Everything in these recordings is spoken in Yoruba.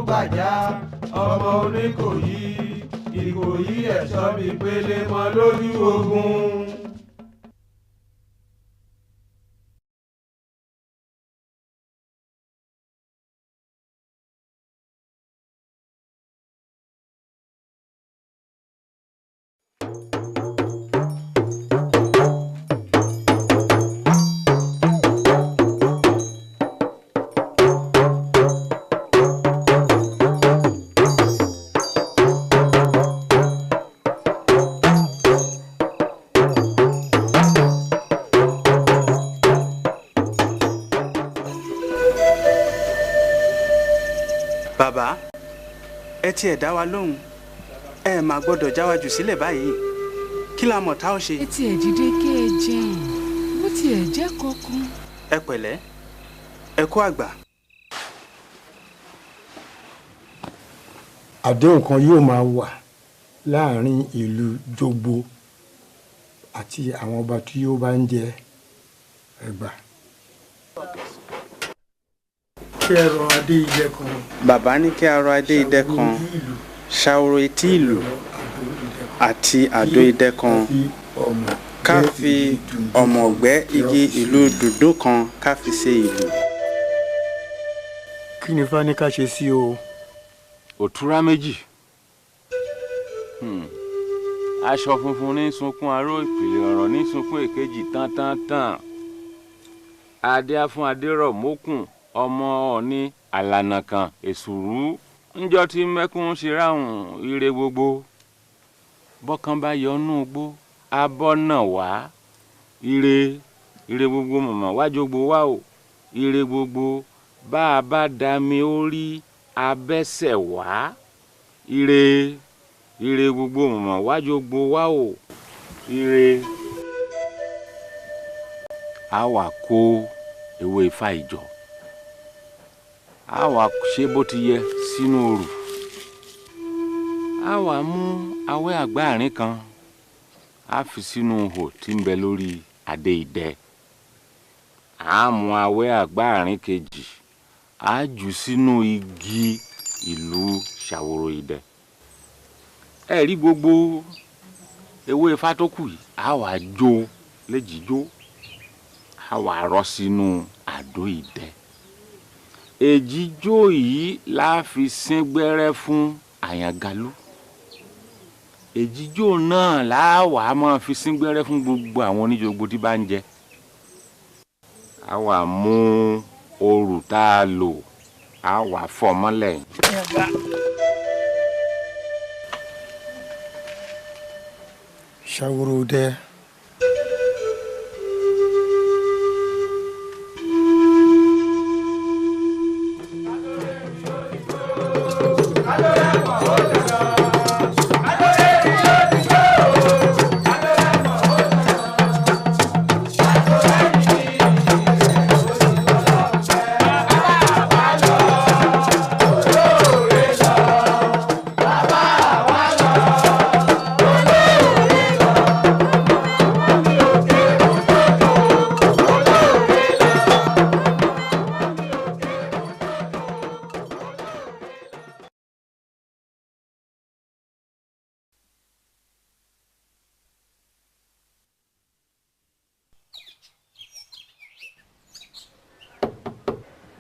gbàjá ọmọ Oníkòyí Ìkòyí ẹ̀ṣọ́ mi pélé mọ́ lójú ogun. Bàbá, ẹ tiẹ̀ dá wa lóhùn, ẹ má gbọ́dọ̀ já wa jù sílẹ̀ báyìí, kí la mọ̀ tá ó ṣe. ẹ tiẹ̀ dìde kí ẹ jẹun, bó tiẹ̀ jẹ́ kankan. Ẹ pẹ̀lẹ́, ẹ kú àgbà. Àdéhùn kan yóò máa wà láàrin ìlú Jogbo àti àwọn ọba tí ó bá ń jẹ Ẹ̀gbá. Kí ẹ rọ adé idẹ kan. Bàbá ní kí a rọ adé idẹ kan, ṣàwòrò etí ìlú àti àdó idẹ kan, ká fi ọ̀mọ̀gbẹ́ igi ìlú dùndún kan ká fi ṣe ìlú. Kí ni Ifá ní ká ṣe sí o? Òtúrá méjì. Aṣọ funfun ní sunkún aró, ìpìlẹ̀ ọ̀rọ̀ ní sunkún èkejì tán. Adé á fún Adérọ̀ mókùn ọmọ Ọ̀ọ̀ni àlànà kan èsùrú ńjọ́ tí mẹ́kún ṣe ráhùn ire gbogbo. Bọ́kàn bá yọnú gbó abọ́ náà wá. Ire gbogbo mọ̀mọ́ wá Jogbo wá o. Ire gbogbo bá a bá dami orí abẹ́sẹ̀ wá. Ire gbogbo mọ̀mọ́ wá Jogbo wá o. Ire. A wà kó ewé Ifá ìjọ. A wà ṣe bó ti yẹ sínú òrù. A wà mú awẹ́ àgbáàrín kan. A fi sínú ihò tí ń bẹ lórí adé idẹ. A mú awẹ́ àgbáàrín kejì. A jù sínú igi ìlú Ṣàwòrò Idẹ. Ẹ rí gbogbo ewé Ifá tó kù yìí, a wà jó léjìjó. A wà rọ́ sínú àdó idẹ. Èjìjó yìí la fi sín gbẹ́rẹ́ fún Àyàngalú. Èjìjó náà la wà máa fi sín gbẹ́rẹ́ fún gbogbo àwọn oníjogbo tí bá ń jẹ. A wà mú òrù tá a lò, a wà fọ́ mọ́lẹ̀. Ṣàwòrò Idẹ.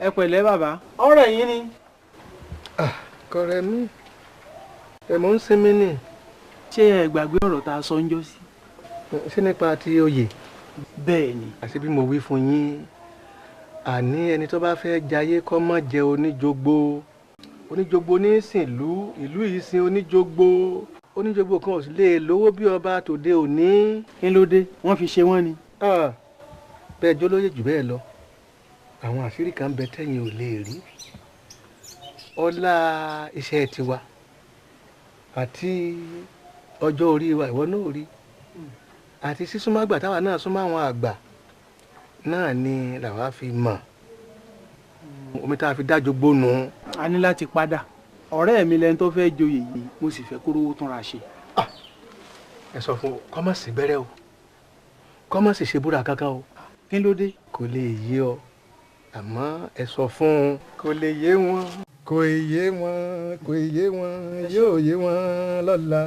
Ẹ pẹ̀lẹ́ bàbá, ọ̀rẹ́ yín ni. Kọ̀rẹ́ mi, ẹ̀mọ́ ń sinmi ni. Ṣé ẹ gbàgbé ọ̀rọ̀ tá a sọ ń jọ́ sí? Ṣé nípa ti oyè? Bẹ́ẹ̀ ni. Àti bí mo wí fún yín, àní ẹni tó bá fẹ́ jayé kó má jẹ oníjogbo. Oníjogbo ní sìnlú, ìlú yìí sin oníjogbo. Oníjogbo kan ò sì lè lówó bí ọba tòde òní. Kí ló dé? Wọ́n fi ṣe wọ́n ni. Bẹ́ẹ̀ jólóyè jù bẹ́ẹ̀ lọ. Àwọn àṣírí kan bẹ tẹ́yìn ò lè rí. Ọlá iṣẹ́ tiwa àti ọjọ́ orí wa ìwọ náà rí. Àti sísúnmọ́ àgbà táwa náà súnmọ́ àwọn àgbà náà ni làwa fi mọ̀. Omi tá a fi dá Jogbo nù. A ní láti padà. Ọ̀rẹ́ mi lẹni tó fẹ́ joyè yìí, mo sì fẹ́ kó rówó túnra ṣe. Ẹ sọ fún kọ́mọ̀sì bẹ̀rẹ̀ o, kọ́mọ̀sì ṣe búra kankan o. Kí ló dé? Kò lè yé ọ, àmọ́ ẹ sọ fún un kò lè yé wọn. kò yé wọn kò yé wọn yóò yé wọn lọ́la.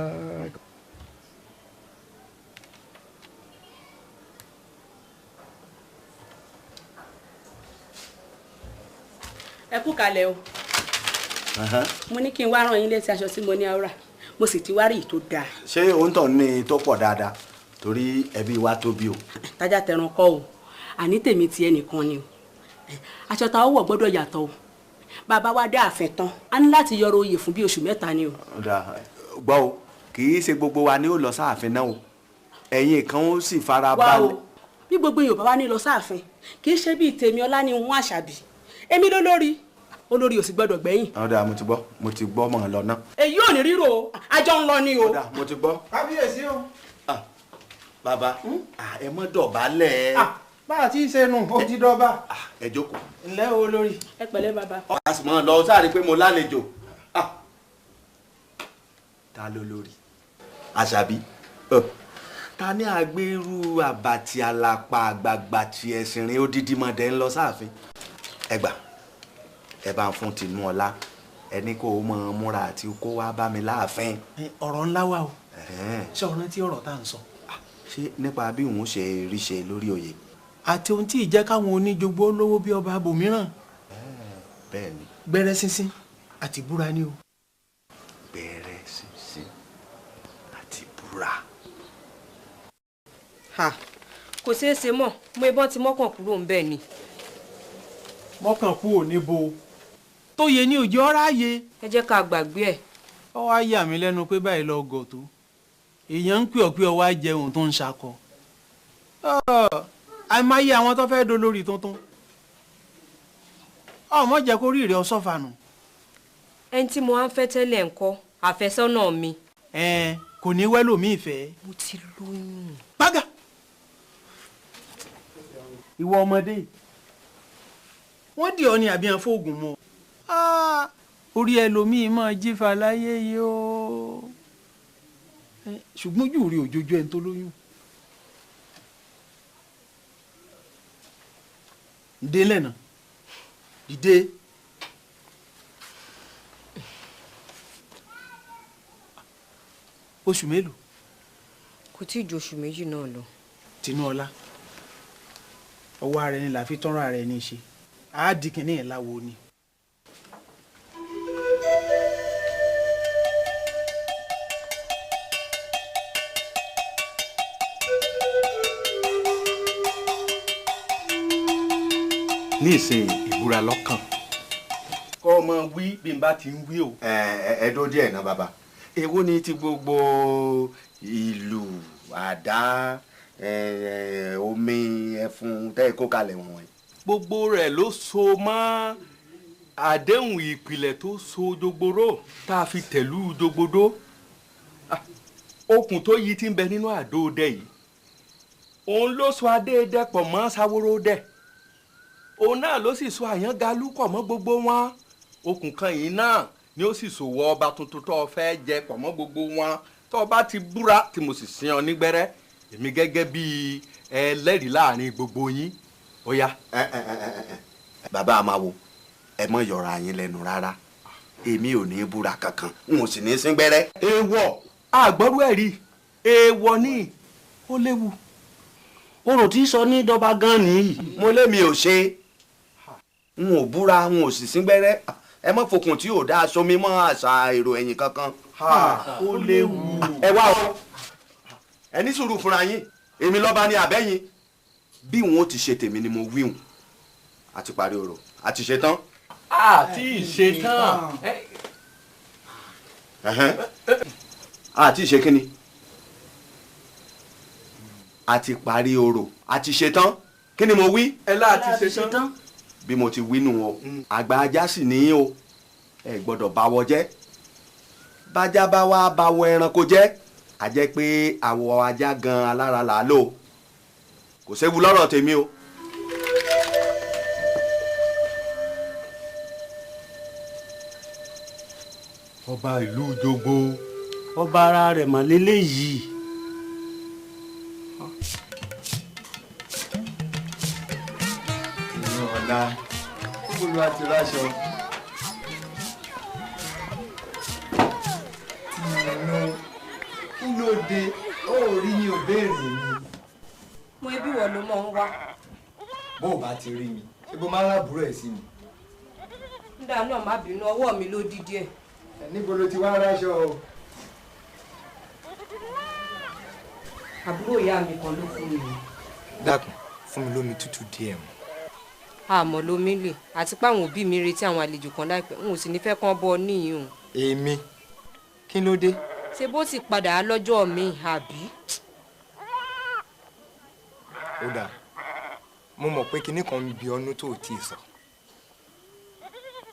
ẹ kú kalẹ̀ o mo ní kí n wá rán yín létí aṣọ tí mo ní àwòrán mo sì ti wá rí tó dáa. ṣé òǹtọ̀ ní tó pọ̀ dáadáa torí ẹbí wa tóbi o. tájà tẹran kọ́ o àní tèmi ti ẹnìkan ni o aṣọ tá a wọ̀ gbọ́dọ̀ yàtọ̀ o bàbá wa dá àfẹ́ tán a ní láti yọrọ oyè fún bí oṣù mẹ́ta ni o. gbọ́ o kì í ṣe gbogbo wa ni ó lọ sáàfin náà o ẹ̀yin kan ó sì fara wá balẹ̀. o bí gbogbo Yorùbá wa ní lọ sáàfin kì í ṣe bíi tèmi ọlá ni wọn àṣàbí èmi ló lórí olórí ò sì gbọ́dọ̀ gbẹ̀yìn. ọ̀dà mo ti gbọ́ mọ̀ ọ́ lọ náà. èyí ò ní ríro o àjọ ń lọ ni o. ọ̀dà mo ti gbọ́. kábíyèsí o. bàbá ẹ mọ́ dọ̀bálẹ̀. bá a ti ṣe nù ó ti dọ́ba. ẹ jókòó. ǹlẹ́ o lórí. ẹ pẹ̀lẹ́ bàbá. a sì mọ̀ lọ sáré pé mo lálejò. ta ló lórí. àṣàbí ta ní agbérú àbàtì àlàpà àgbààgbà tí ẹ̀sìn rìn odidi mọ̀dẹ́ ń lọ sáàfin. ẹ gbà ẹ bá ń fún Tinúọlá ẹni kó o mọ múra àti kó wá bá mi láàfin. ọ̀rọ̀ ńlá wà o ṣé ọ̀rọ̀ tí ọ̀rọ̀ tá à ń sọ. ṣé nípa bí òun ṣe rí ṣe lórí oyè. àti ohun tí ìjẹ́ káwọn oníjogbo lówó bí ọba abòmíràn. bẹ́ẹ̀ ni. gbẹrẹ sínsín àti búra ni o. gbẹrẹ sínsín àti búra. kò ṣeé ṣe mọ́ mo ìbọn ti mọ́kàn kúrò ń bẹ̀ ni. mọ́kàn kú ò níbo tó yẹ ní òjò ọ̀rá yẹ. ẹ jẹ́ ká gbàgbé ẹ̀. ó wá yà mí lẹ́nu pé báyìí lọ gọ̀ tó èèyàn ń pè ọ́ pé ọ wá jẹun tó ń ṣakọ. àìmáyé àwọn tó fẹ́ẹ́ dolórí tuntun ọmọ jẹ́ kó rí ìrẹ́ ọ sọ́fànù. ẹni tí mo á ń fẹ́ tẹ́lẹ̀ ńkọ́ àfẹ́sọ́nà mi. kò ní wẹ́lò mí ìfẹ́. mo ti lóyún. pága ìwọ ọmọdé wọ́n dì ọ́ ní àbí àwọn fóògùn mọ́ orí ẹlòmíì máa jífa láyé yìí o ṣùgbọ́n ojú rí òjòjú ẹni tó lóyún. ǹdé lẹ́nà dìde. oṣù mélòó. kò tí ì ju oṣù méjì náà lọ. Tinúọlá ọwọ́ ara ẹni là fi tọ́rọ̀ ara ẹni ṣe àádìkíní ẹ̀ láwo ni. ní ìsìn ìbúra lọ́kàn. kọ́ ọmọ wí bí n bá ti ń wí o. ẹ dó díẹ̀ náà bàbá èwo ni ti gbogbo ìlú àdá omi ẹfun tẹ́ ẹ kó kalẹ̀ wọ̀nyí. gbogbo rẹ̀ ló so mọ́ àdéhùn ìpìlẹ̀ tó so jogboró tá a fi tẹ̀lú jogbodo. okùn tó yí ti ń bẹ nínú àdó dẹ yìí òun ló so adéèdè pọ̀ mọ́ sáwóró dẹ òun náà ló sì so àyàngalú pọ̀ mọ́ gbogbo wọn okùn kan yìí náà ni ó sì sòwò ọba tuntun tó fẹ́ jẹ pọ̀ mọ́ gbogbo wọn tó bá ti búra tí mo sì sin ọ nígbẹ́rẹ́ èmi gẹ́gẹ́ bíi ẹlẹ́rìí láàrin gbogbo yín ó yá. bàbá àmàwò ẹ mọ yọra yín lẹ́nu rárá èmi ò ní búra kankan n ò sì ní sín gbẹ́rẹ́. èèwọ̀ àgbọ̀rú ẹ̀ rí èèwọ̀ ní ó léwu. orò tí sọ ní dọ́ba gan nìyí. mo lé mi ò ṣe n ò búra n ò sì sín gbẹ́rẹ́ ẹ mọ fòkùn tí ò dáa sómi mọ àṣà èrò ẹ̀yìn kankan. ó léwu. ẹ wá o ẹ ní sùúrù fúnra yín èmi lọ́ba ní àbẹ́yìn bí wọn ò ti ṣe tèmi ni mo wíhùn àti parí ọ̀rọ̀ àti ṣe tán. àti ṣe tán. àti ṣe kínni àti parí ọ̀rọ̀ àti ṣe tán kí ni mo wí. ẹ láti ṣe tán. bí mo ti wí nù o àgbà ajá sì ní o ẹ gbọ́dọ̀ báwọ jẹ́ bájá bá wá báwọ ẹranko jẹ́ a jẹ́ pé àwọ̀ ajá gan alára là á lò kò séwu lọ́rọ̀ tèmi o. ọba ìlú jogbo ọba ara rẹ̀ mà lélẹ́yìí. ìlú ọ̀la olú àti ráṣọ dé ó rí mi ò béèrè mi. mo ebi wọ̀ ló mọ̀ ń wá. bó o bá ti rí mi ṣé bó máa ń rábùrọ̀ ẹ̀ sí mi. nígbà náà má bínú ọwọ́ mi ló dí díẹ̀. níbo ló ti wá ráṣọ o. àbúrò ìyá mi kan ló fún mi. dákun fún mi lómi tútù díẹ̀ mu. àmọ́ lómi lè àti pé àwọn òbí mi retí àwọn àlejò kan láìpẹ́ n ò sì ní fẹ́ kán bọ́ níyìn o. èmi kí ló dé. ṣé bó sì padà á lọ́jọ́ mi àbí. ó dáa mo mọ̀ pé kinní kan ń bi ọ́nú tó tí ì sọ.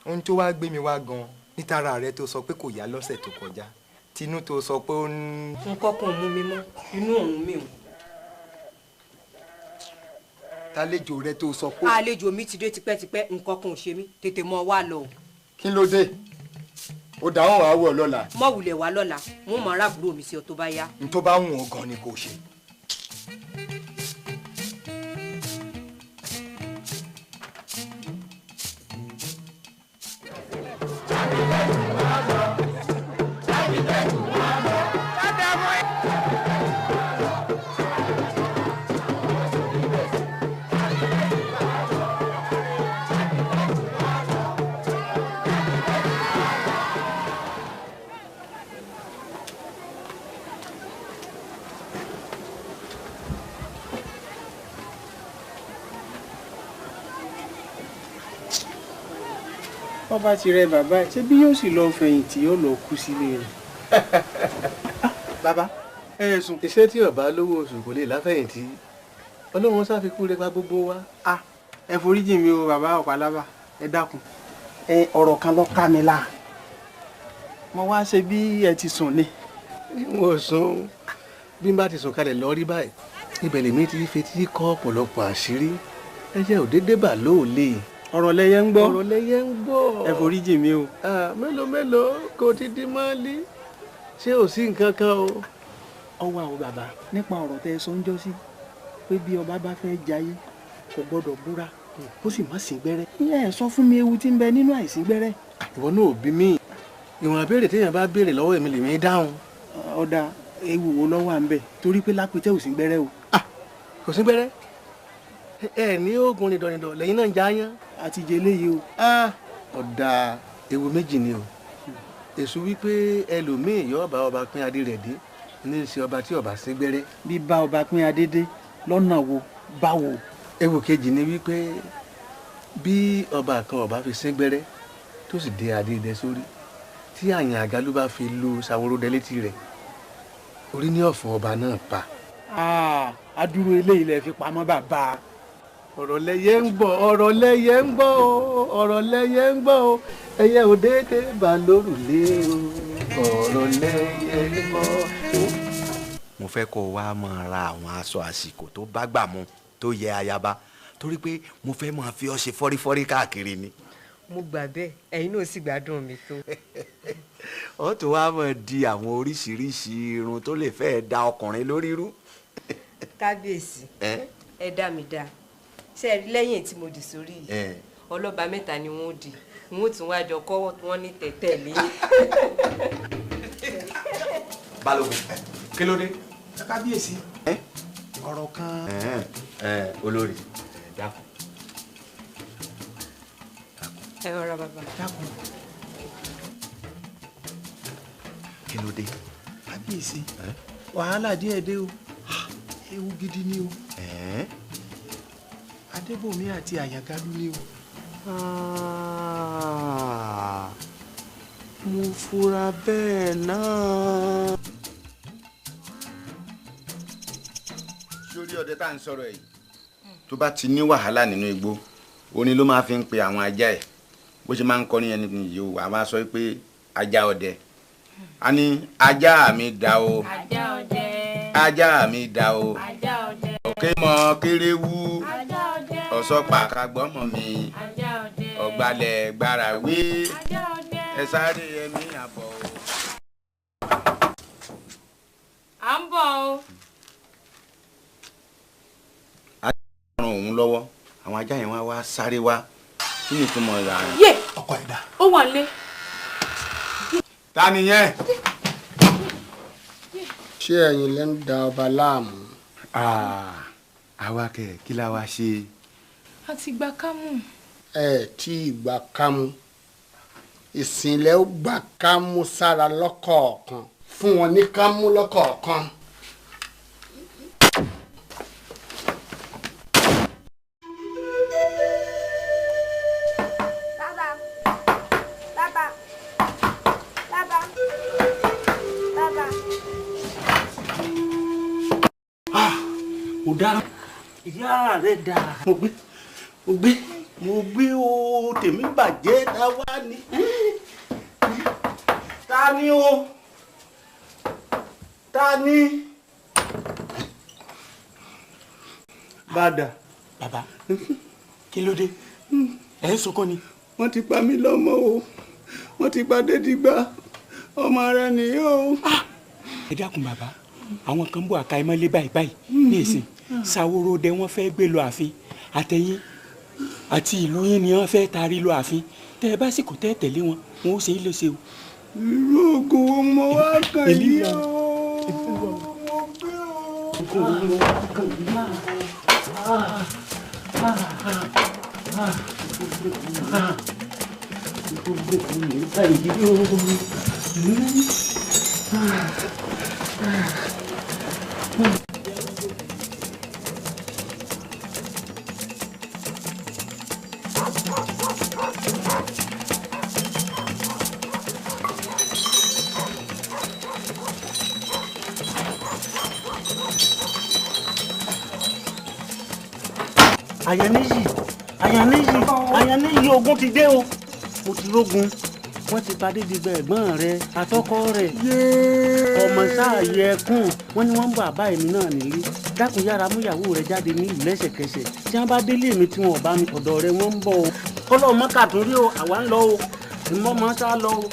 ohun tó wáá gbé mi wá gan-an nítara rẹ tó sọ pé kò yá lọ́sẹ̀ tó kọjá tinú tó sọ pé ó ń. nǹkan kan mú mi mọ́ inú òun mi o. tálejò rẹ tó sọ pé. àlejò mi ti dé tipẹ́tipẹ́ nǹkan kan ò ṣe mí tètè mọ́ wá lọ. kí ló dé ó dáhùn wàá wọ̀ lọ́la. mọ́ wulẹ̀ wá lọ́la wọ́n mọ̀ aráàbúrò mi sí ọ tó bá yá. n tó bá wù ọ́ gan ni kò ṣe. wọ́n bá ti rẹ bàbá ẹ̀ ṣé bí yóò sì lọ fẹ̀yìntì yóò lọ kú sílé rẹ̀. bàbá ẹ sùn. iṣẹ́ tí ọba lówó oṣù kò lè láfẹ̀yìntì ọlọ́run ṣàfikún rẹ pa gbogbo wa. ẹ foríjì mi o bàbá Ọ̀pálábà ẹ dákun ọ̀rọ̀ kan ló ká mi láà mo wá ṣe bí ẹ ti sùn ni. n ò sùn bí n bá ti sùn kalẹ̀ lọ rí báyìí ibẹ̀ lèmi ti fetí kọ́ ọ̀pọ̀lọpọ̀ àṣírí ẹ̀jẹ̀ òdédé bà lóòlè. ọ̀rọ̀ lẹyẹ ń gbọ́. ọ̀rọ̀ lẹyẹ ń gbọ́. ẹ foríjì mi o. mélòó kò ti di mọ́lí ṣé ò sí nǹkan kan o. ọwọ́ àwọn bàbá nípa ọ̀rọ̀ tẹ́ ẹ sọ ń jọ́ sí pé bí ọba bá fẹ́ jayé kò gbọ́dọ̀ búra ó sì má sín gbẹ́rẹ́. ìyá ẹ̀ sọ fún mi ewu tí ń bẹ nínú àìsín gbẹ́rẹ́. ìwọ náà ò bí mi ìwọ̀n àbẹ̀rẹ̀ téèyàn bá béèrè lọ́wọ́ èmi lèmi dáhùn. ọ̀dà ewu wo lọ́wọ́ à ń bẹ̀ torí pé lápẹtẹ ò sí gbẹ́rẹ́ o. kò sí gbẹ́rẹ́ ẹ ní oògùn nìdọ̀nìdọ̀ lẹ́yìn náà ń já yán. àti jẹ eléyìí o. ọ̀dà ewu méjì ni o èso wípé ẹlòmíì yọ ọba pín adé rẹ̀ dé ní í ṣe ọba tí ọba sí gbẹ́rẹ́. bí bá ọba pín adé dé lọ́nà wo báwo. ewu kejì ni wípé bí ọba kan ọba fi sí gbẹ́rẹ́ tó sì dé adé dẹ sórí tí àyàn àgálù bá fi lu Ṣàwòròdẹ létí rẹ̀ orí ní ọ̀fọ̀ ọba náà pa. adúrú eléyìí lẹ fi pamọ́ bàbá. ọ̀rọ̀ lẹyẹ ń gbọ́ ọ̀rọ̀ lẹyẹ ń gbọ́ ọ̀rọ̀ lẹyẹ ń gbọ́ ẹyẹ ò déédé bá lórùlé ọ̀rọ̀ lẹyẹ ń gbọ́. mo fẹ́ kó o wá máa ra àwọn aṣọ àsìkò tó bá gbà mu tó yẹ ayaba torí pé mo fẹ́ máa fi ọ́ ṣe fọ́rífọ́rí káàkiri ni. mo gbà bẹ́ẹ̀ ẹ̀yin náà sì gbádùn mi tó. ó tún wá máa di àwọn oríṣiríṣi irun tó lè fẹ́ẹ́ da ọkùnrin lórí rú. kábíyèsí ẹ dá mi dá ṣe rí lẹ́yìn tí mo dì sórí yìí ọlọ́ba mẹ́ta ni wọ́n dì wọ́n tún wá jọ kọ́ wọ́n ní tẹ̀tẹ̀lé. balógun kí ló dé. kábíyèsí ọ̀rọ̀ kan. olórí dákun. ẹ rọra bàbá. dákun. kí ló dé. kábíyèsí wàhálà díẹ̀ dé o ewu gidi ni o. Adébòmí àti Àyàngalú ni o. Mo fura bẹ́ẹ̀ náà. sórí ọdẹ tá à ń sọ̀rọ̀ yìí tó bá ti ní wàhálà nínú igbó oní ló máa fi ń pe àwọn ajá ẹ̀ bó ṣe máa ń kọ́ níyẹn níbi yìí o wà á máa sọ pé ajá ọdẹ a ní ajá mi dá o ajá ọdẹ ajá mi dá o ajá ọdẹ òkè mọ kéréwú ajá ọdẹ ọ̀sọ́pà kagbọ́mọ mi ajá ọdẹ ọ̀gbalẹ̀ gbára wí ajá ọdẹ ẹ sáré ẹ̀mí àbọ̀ o. à ń bọ̀ o. ràn òun lọ́wọ́ àwọn ajá yẹn wá sáré wá kí ni tó mọ ra rẹ̀. yé ọkọ ẹ̀dá. ó wà lé. ta nìyẹn. ṣé ẹ̀yin lẹ ń da ọba láàmú. àwa kẹ kí la wá ṣe. a ti gba kámú. tí ìgbà kámú ìsìnlẹ̀ ó gbà kámú sára lọ́kọ̀ọ̀kan fún wọn ní kámú lọ́kọ̀ọ̀kan. dára ìyá rẹ dà. mo gbé o tèmi bàjẹ́ ta wá ní. ta ni o ta ni. bàdà. bàbá kí ló dé ẹ̀ ń sunkún ni. wọ́n ti pa mí lọ́mọ o wọ́n ti pa Dédìgbà ọmọ rẹ nìyí o. ẹ dákun bàbá àwọn kan bọ̀ àka ìmọ̀lẹ́ báyìí ní ìsìn Ṣàwòròdé wọ́n fẹ́ gbé lọ ààfin àtẹ̀yìn àti ìlú yín ni wọ́n fẹ́ taari lọ ààfin tẹ́ ẹ bá sì kò tẹ́ ẹ tẹ̀lé wọn wọn ó ṣe é léṣe o. irú oògùn wo mo wá kàn yìí o. Àyànníyì ogun ti dé o mo ti rógun wọ́n ti pa Dédìgbà ẹ̀gbọ́n rẹ àtọkọ rẹ ọmọ sáàyè ẹkùn wọ́n ní wọ́n ń bọ àbá èmi náà nílé dákun yára mú ìyàwó rẹ jáde ní ìlú lẹ́sẹ̀kẹsẹ̀ tí wọ́n bá délé mi tí wọn ò bá mi ọ̀dọ̀ rẹ wọ́n ń bọ̀ o kọlọ mọkà tó rí o àwa ń lọ o ìmọ̀ mọ́ sá lọ o.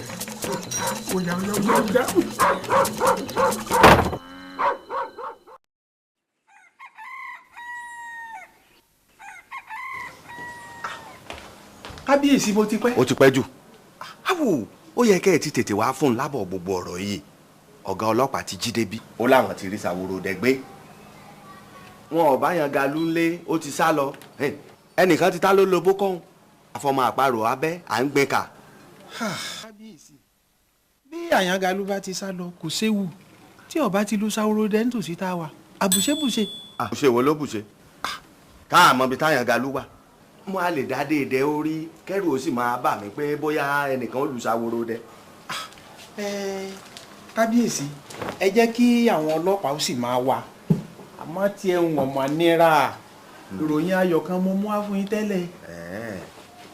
kábíyèsí mo ti pẹ́. ó ti pẹ́ jù. àwò ó yẹ kẹ́ ẹ ti tètè wá fún un lábọ̀ gbogbo ọ̀rọ̀ yìí ọ̀gá ọlọ́pàá ti jí débi ó láwọn ti rí Ṣàwòròdé gbé wọn ò bá yan Galu ńlé ó ti sá lọ ẹnìkan ti ta ló lo bókọ́hún àfọmọ àparò abẹ́ à ń gbé ka. kábíyèsí bí Àyàngalú bá ti sá lọ kò séwu tí ọba ti lu Ṣàwòròdé nítòsí tá a wà àbùṣebùṣe. àbùṣe wo ló bùṣe káàmọ́ bí t'Àyàngalú wà mo a lè dá déédé orí kẹrù ó sì máa bà mí pé bóyá ẹnìkan ó lu Ṣàwòròdé. kábíyèsí ẹ jẹ́ kí àwọn ọlọ́pàá ó sì máa wà àmọ́ tí ẹ wọ̀n mọ́ nira ìròyìn ayọ̀ kan mo mú wá fún yín tẹ́lẹ̀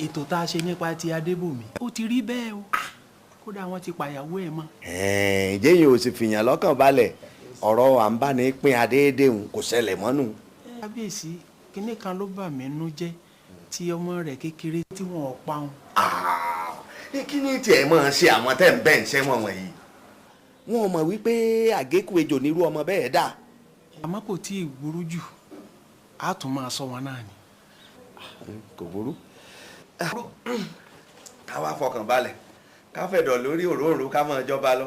ètò tá a ṣe nípa ti Adébòmí ó ti rí bẹ́ẹ̀ o kódà wọ́n ti pàyàwó ẹ̀ mọ́. jẹ́yìn ò sì fìyàn lọ́kàn balẹ̀ ọ̀rọ̀ à ń bá ní pín adéédéhùn kò ṣẹlẹ̀ mọ́nù. kábíyèsí kinní kan ló bà mí nú jẹ́ tí ọmọ rẹ̀ kékeré tí wọ́n ò pa wọn. kí ni tiẹ̀ máa ṣe àwọn tẹ́ ń bẹ́ ń ṣẹ́ wọn wọ̀nyí. wọn ò mọ̀ wípé àgékù ejò nírú ọmọ bẹ́ẹ̀ dà. àmọ́ kò tí ì burú jù á tún máa sọ wọn náà ni. kò burú. ká wá fọkàn balẹ̀ ká fẹ̀dọ̀ lórí òróǹro ká máa jọba lọ.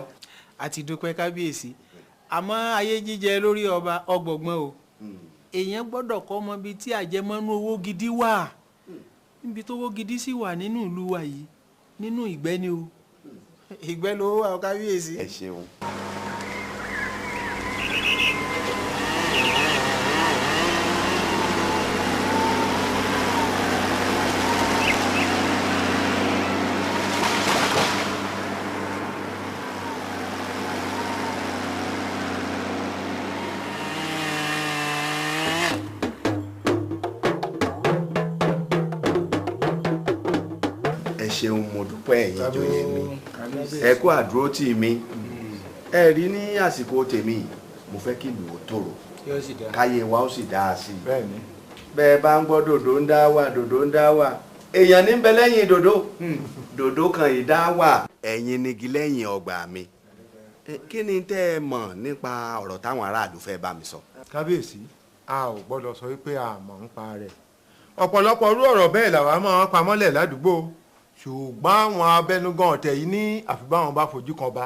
a ti dúpẹ́ kábíyèsí àmọ́ ayé jíjẹ lórí ọba ọgbọ̀gbọ́n o èèyàn gbọ́dọ̀ kọ́ ọmọ bíi tí àjẹmọ́nú owó gidi wà níbi tówó gidi sì wà nínú ìlú wa yìí nínú ìgbẹ́ ni o ìgbẹ́ ló wà kábíyèsí. ẹ ṣeun. ṣeun mo dúpẹ́ ẹ̀yin ìjòyè mi ẹ kú àdúró tì mí ẹ rí ní àsìkò tèmi mo fẹ́ kí ìlú ó tòrò káyé wa ó sì dáa sí i bẹ́ẹ̀ bá ń gbọ́ dòdò ń dá wà dòdò ń dá wà èèyàn ní bẹ lẹ́yìn dòdò dòdò kan yìí dá wà ẹ̀yin nigi lẹ́yìn ọgbà mi kí ni tẹ́ ẹ mọ̀ nípa ọ̀rọ̀ táwọn aráàlú fẹ́ bá mi sọ. kábíyèsí a ò gbọ́dọ̀ sọ wípé a mọ̀ ń pa rẹ̀ ọ̀pọ̀lọpọ̀ irú ọ̀rọ̀ bẹ́ẹ̀ làwa máa ń pamọ́lẹ̀ ládùúgbò ṣùgbọ́n àwọn abẹnugan ọ̀tẹ̀ yìí ní àfi báwọn bá fojú kan bá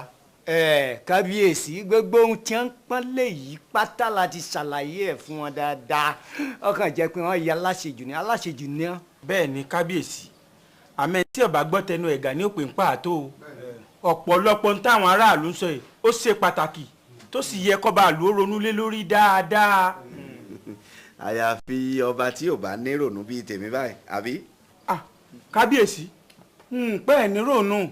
kábíyèsí gbogbo ohun tí wọ́n pọ́n lé yìí pátá láti ṣàlàyé ẹ̀ fún wọn dáadáa ọkàn jẹ́ pé wọ́n yẹ aláṣejù ní ọ́. bẹ́ẹ̀ ni kábíyèsí àmọ́ tí ọba gbọ́ tẹnu ẹ̀gà ní òpin pààtó ọ̀pọ̀lọpọ̀ ń táwọn aráàlú ń sọ yìí ó ṣe pàtàkì tó sì yẹ kọ́ba àlù ó ronú lé lórí dáadáa. àyàfi ọba tí ò bá ní rònú bíi tèmi báyìí àbí. kábíyèsí pẹ́ ẹ̀ ní rònú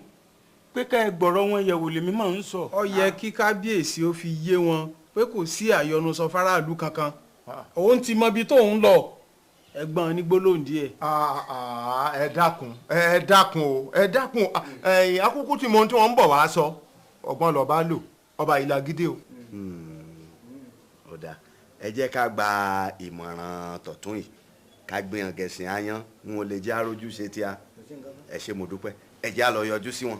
pé ká ẹ gbọ́rọ̀ wọn yẹ̀wò lèmi máa ń sọ. ó yẹ kí kábíyèsí ó fi yé wọn pé kò sí àyọnusọ fáráàlú kankan òun ti mọ ibi tóun lọ. ẹ̀gbọ́n ní gbólóhùn díẹ̀. ẹ dákun o akúkú tí mo ń tí wọ́n ń bọ̀ wá sọ ọgbọ́n lọ bá lò ọba ìlà gídé o. ó dáa ẹ jẹ́ ká gba ìmọ̀ràn tọ̀tún yìí ká gbìyàn gẹ̀sìn áyán n ò lè jẹ́ arójú ṣe tíá ẹ ṣé mo dúpẹ́ ẹ jẹ́ á lọ yọjú sí wọn.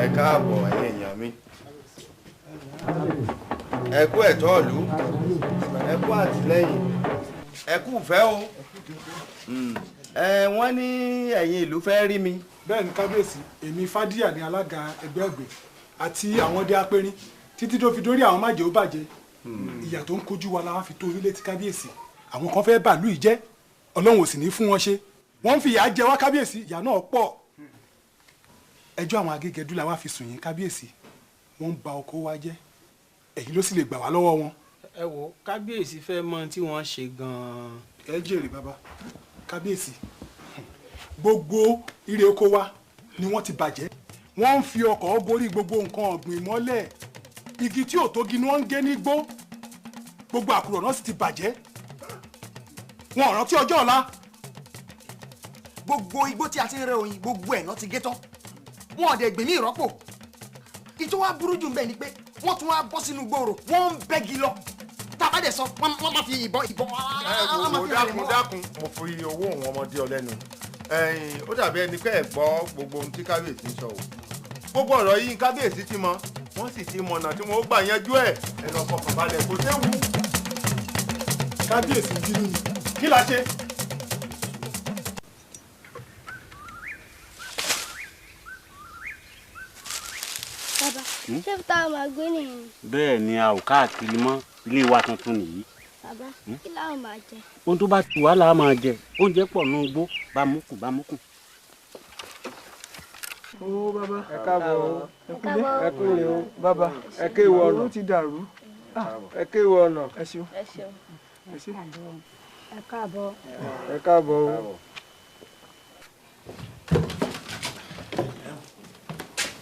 ẹ káàbọ̀ ẹ̀yin èèyàn mi ẹ kú ẹ̀tọ́ ìlú ẹ kú àtìlẹ́yìn ẹ kú ìfẹ́ o wọ́n ní ẹ̀yin ìlú fẹ́ rí mi. bẹ́ẹ̀ ni kábíyèsí èmi fádíyà ní alága ẹgbẹ́ ọ̀gbìn àti àwọn ọdẹ apẹrin títí tó fi dórí àwọn májèó bàjẹ́ ìyà tó ń kojú wa la wá fi tó orílẹ̀ tí kábíyèsí àwọn kan fẹ́ bàálù yìí jẹ́ ọlọ́run ò sì ní fún wọn ṣe wọ́n ń fi ìyà jẹ wá kábíyèsí ìyà náà pọ̀ ẹjọ́ àwọn agégẹdú la wá fi sùn yín kábíyèsí wọ́n ń ba oko wa jẹ́ èyí ló sì lè gbà wá lọ́wọ́ wọn. ẹ wo kábíyèsí fẹ́ mọ tí wọ́n ṣe gan-an. ẹ jèrè bàbá kábíyèsí gbogbo ire oko wa ni wọ́n ti bàjẹ́ wọ́n ń fi ọkọ̀ borí gbogbo nǹkan ọ̀gbìn mọ́lẹ̀ igi tí ò tógi ni wọ́n ń gé nígbó gbogbo àkùrọ̀ náà sì ti bàjẹ́ wọn ò rántí ọjọ́ ọ̀la. gbogbo igbó tí a ti ń rẹ oyin gbogbo ẹ̀ náà ti gé tán wọn ò dẹ̀ gbèmí ìrọ́pò ìtọ́ wa burú jù ń bẹ̀ ni pé wọ́n tún wá bọ́ sínú gbòòrò wọ́n ń bẹ́gi lọ tábà dẹ̀ sọ wọ́n máa fi ìbọn. dákun mo fi owó òun ọmọdé ọ lẹ́nu ó dàbí ẹni pé ẹ gbọ́ gbogbo ohun tí kábíyèsí ń sọ o gbogbo ọ̀rọ̀ yìí kábíyèsí ti mọ wọ́n sì ti mọ̀nà tí wọ́n gbà yanjú ẹ̀ ẹ lọ fọkàn balẹ̀ kò séwu. kábíyèsí bínú ni kí la ṣe. bàbá ṣé fi táwọn máa gbé nìyẹn. bẹ́ẹ̀ ni a ò káàkiri mọ́ ilé wa tuntun nìyí. bàbá kí láwọn máa jẹ. ohun tó bá tù wá là á máa jẹ oúnjẹ pọ̀ nù gbó bámúkùn bámúkùn. ó bàbá ẹ káàbọ̀ o ẹ kú lè o bàbá ẹ ké ìwọ ọ̀nà ti dàrú ẹ ké ìwọ ọ̀nà ẹ ṣeun ẹ káàbọ̀. ẹ káàbọ̀ o.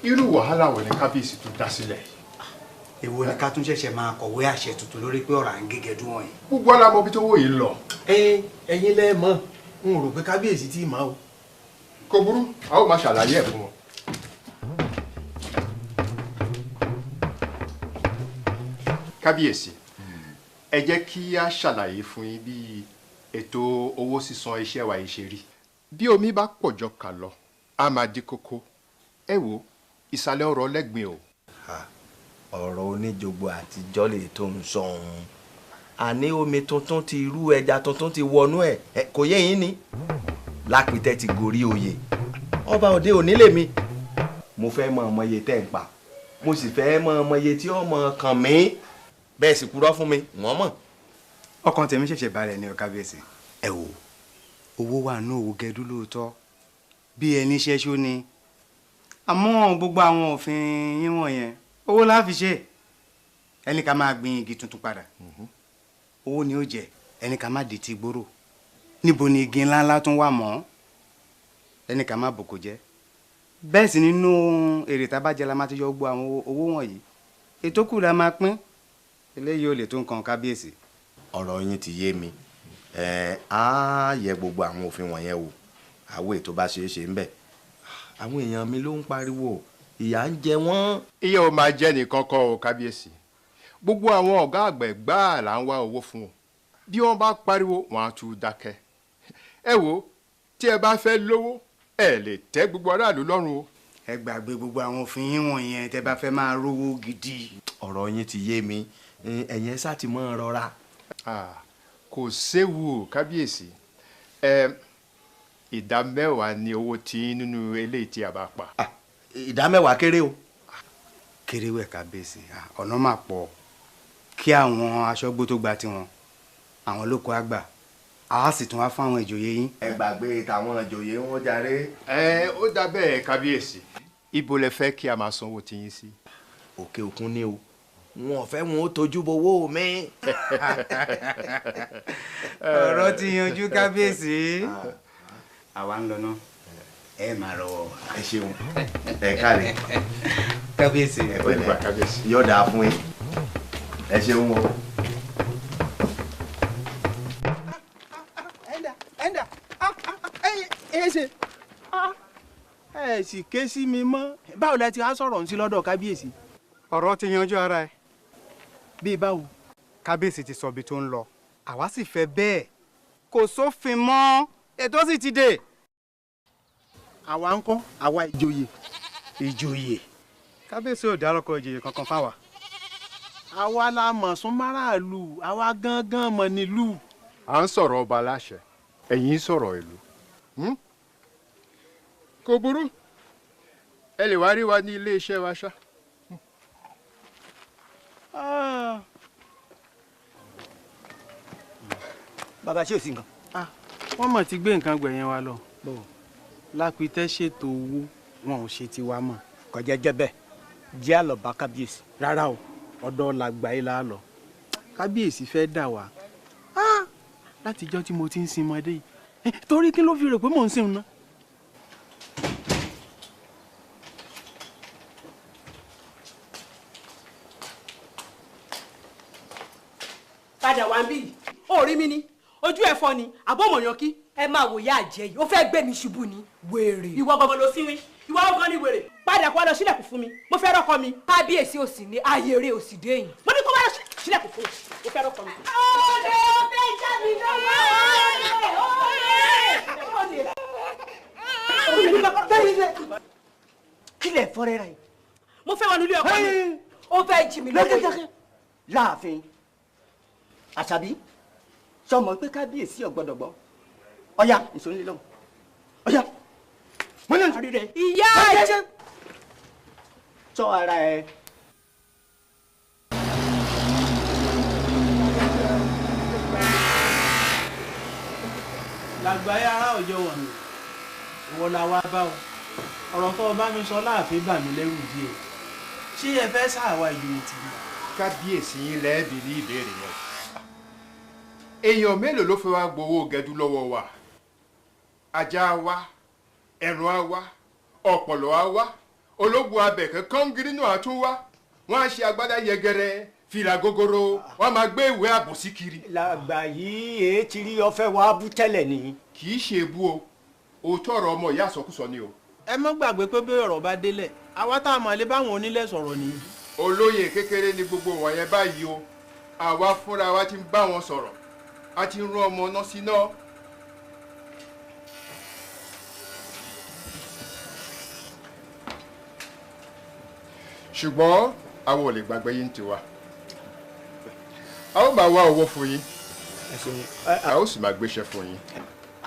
irú wàhálà wo ni kábíyèsí tó dá sílẹ̀ yìí. èwo ni ká tún ṣẹ̀ṣẹ̀ máa kọ̀wé àṣẹ tuntun lórí pé ọ̀rọ̀ à ń gégẹdú wọn yìí. gbogbo alámọ̀ bí tó wò yìí lọ. ẹ̀yin lẹ mọ̀ n ò rò pé kábíyèsí tí ì mọ̀ o. kò burú a ó máa ṣàlàyé ẹ̀ fún wọn. kábíyèsí ẹ jẹ́ kí a ṣàlàyé fún yín bí ètò owó sísan iṣẹ́ wa yìí ṣe rí. bí omi bá pọ̀jọ kà lọ a máa di kókó ẹ wo ìsàlẹ̀ ọ̀rọ̀ lẹ́gbìn o. ọ̀rọ̀ oníjogbo àtijọ́ lè tó ń sọ ohun àní omi tuntun ti irú ẹja tuntun ti wọnú ẹ̀ kò yé yín ni lápìtẹ́ ti gorí oyè ọba òde òní lèmi mo fẹ́ mọ ọmọye tẹ́ ń pa mo sì fẹ́ mọ ọmọye tí ó mọ kàn mí bẹ́ẹ̀ sì kúrọ́ fún mi wọ́n mọ̀. ọkàn tèmi ṣẹ̀ṣẹ̀ balẹ̀ ní kábíyèsí. ẹ wò owó wà ní òwò gẹdú lóòótọ́ bí ẹni ṣẹ́ṣó ni àmọ́ gbogbo àwọn òfin yín wọ̀nyẹn owó la fi ṣe ẹni ká máa gbin igi tuntun padà owó ni ó jẹ ẹni ká má di ti gbòòrò níbo ni igi ńláńlá tún wà mọ́ ẹni ká má bòkò jẹ bẹ́ẹ̀ sì nínú èrè tá a bá jẹ la máa ti yọ gbogbo àwọn owó wọ̀nyí ètò kù la máa pín eléyìí ò lè tó nǹkan kábíyèsí. ọ̀rọ̀ yín ti yé mi á yẹ gbogbo àwọn òfin wọ̀nyẹn wò àwọ̀ ètò bá ṣeé ṣe ń bẹ̀ àwọn èèyàn mi ló ń pariwo ìyà ń jẹ wọ́n. iye ò máa jẹ́ nìkan kọ́ o kábíyèsí gbogbo àwọn ọ̀gá àgbẹ̀ gbáà là ń wá owó fún o bí wọ́n bá pariwo wọ́n á tún dákẹ́ ẹ wo tí ẹ bá fẹ́ lówó ẹ lè tẹ́ gbogbo aráàlú lọ́rùn o. ẹ gbàgbé gbogbo àwọn òfin yín wọ̀nyẹn tẹ́ bá fẹ́ máa rówó gidi. ọ̀rọ̀ yín ti yé mi ẹ̀yin sá ti mọ́ ọ rọra. kò séwu kábíyèsí ìdá mẹ́wàá ni owó tí nínú eléyìí tí a bá pa. ìdá mẹ́wàá kéré o. kéré wẹ̀ kábíyèsí ọ̀nà máa pọ̀ kí àwọn aṣọ́gbó tó gba tiwọn àwọn olóko àgbà a sì tún wá fún àwọn ìjòyè yín. ẹ gbàgbé tàwọn ìjòyè wọn jàre. ó dà bẹ́ẹ̀ kábíyèsí ibo lẹ fẹ́ kí a máa sanwó tiyín sí. òkè òkun ni o wọn ò fẹ́ wọn ó tójú bowó mi. ọ̀rọ̀ ti yanjú kábíyèsí. àwa ń lọ náà ẹ máa rọwọ́. ẹ ṣeun ẹ káre. kábíyèsí ẹ pẹ̀lẹ́ yóò dáa fún yín ẹ ṣeun o. ẹ sì ké sí mi mọ́ báwo lẹ ti á sọ̀rọ̀ ń sí lọ́dọ̀ kábíyèsí. ọ̀rọ̀ ti yanjú ara ẹ̀. bíi báwo. kábíyèsí ti sọ ibi tó ń lọ àwa sì fẹ́ bẹ́ẹ̀ kò sófin mọ́ ètò sì ti dé. àwa ń kọ́ àwa ìjòyè. ìjòyè kábíyèsí ò dárúkọ ìjòyè kankan fáwa. àwa la mọ̀ sún máràlú àwa gangan mọ̀ nílùú. à ń sọ̀rọ̀ ọba aláṣẹ ẹ̀yin ń sọ̀rọ̀ ìlú. kò burú ẹ lè wá rí wa ní ilé iṣẹ́ wa ṣá. bàbá ṣé ò sí nǹkan. wọ́n mọ̀ ti gbé nǹkan gbẹ̀yẹn wa lọ. lápítẹ́ ṣètò owó wọn ò ṣe tiwa mọ̀. kọjá jẹ́ bẹ́ẹ̀ jẹ́ àlọ́ bá kábíyèsí. rárá o ọ̀dọ̀ làgbà yìí la lọ. kábíyèsí fẹ́ dà wá látijọ́ tí mo ti ń sin ọmọdé yìí torí kí ló fi rò pé mò ń sìn ná. padà wá ń bí ó rí mi ní ojú ẹ̀ fọ́ ni àbọ̀mọ̀yàn kí. ẹ máa wòye àjẹ́ yìí ó fẹ́ gbé mi ṣubú ni. wèrè. ìwọ gbọmọ ló síwín ìwọ ọgán ni wèrè padà kó wá lọ sílẹ̀kùn fún mi mo fẹ́ rọ́kọ mi. kábíyèsí ò sì ní ayèrè ò sì déyìn. mo ní kó wá lọ sílẹ̀kùn fún mi mo fẹ́ rọ́kọ mi. ọ̀rẹ́ ọ̀fẹ́ jáde lọ́wọ́. kí lè fọ́rẹ́ ra yìí. mo fẹ́ wọn nílé ọkọ mi. ó fẹ́ jì mí lọ́wọ́. láàfin àṣàbí sọmọ pé kábíyèsí ọgbọ́dọ̀ gbọ́ ọyá ìsọ̀nlẹ lọ ọyá mo ní àrí rẹ. ìyá ẹ sọ ara ẹ. làgbáyé ará ọjọ́ wọn ni ìwọ la wá bá o ọ̀rọ̀ tó o bá mi sọ láàfin bà mí lẹ́rù díẹ̀ ṣé ẹ fẹ́ sáàwá ìjòyè tì í. kábíyèsí yín lẹ́ẹ̀bì ní ìbéèrè yẹn èèyàn mélòó ló fẹ́ wá gbowó gẹdú lọ́wọ́ wa ajá wa ẹ̀rùn á wá ọ̀pọ̀lọ́ á wá ológun abẹ̀kẹ́ kọ́ngírí náà tún wá wọ́n á ṣe agbádá yẹgẹrẹ fìlà gogoro wọ́n á máa gbé ìwé àbòsí kiri. làgbà yìí èé ti rí ọfẹ wa bú tẹ́lẹ̀ ni. kì í ṣe ebú o òótọ́ ọ̀rọ̀ ọmọ ìyá àsọkúsọ ni o. ẹ má gbàgbé pé bí ọ̀rọ̀ bá délẹ̀ àwa tá a mọ̀ lé báwọn onílẹ̀ sọ̀rọ̀ nìyí. olóyè kékeré ni gbogbo wọ̀nyẹn báyìí o àwa fúnra wa ti ń bá wọn sọ̀rọ̀ a ti ń rán ọmọ náà síná. ṣùgbọ́n àwọn ò lè gbàgbé yín tiwa a ó máa wá owó fún yín a ó sì máa gbéṣẹ́ fún yín.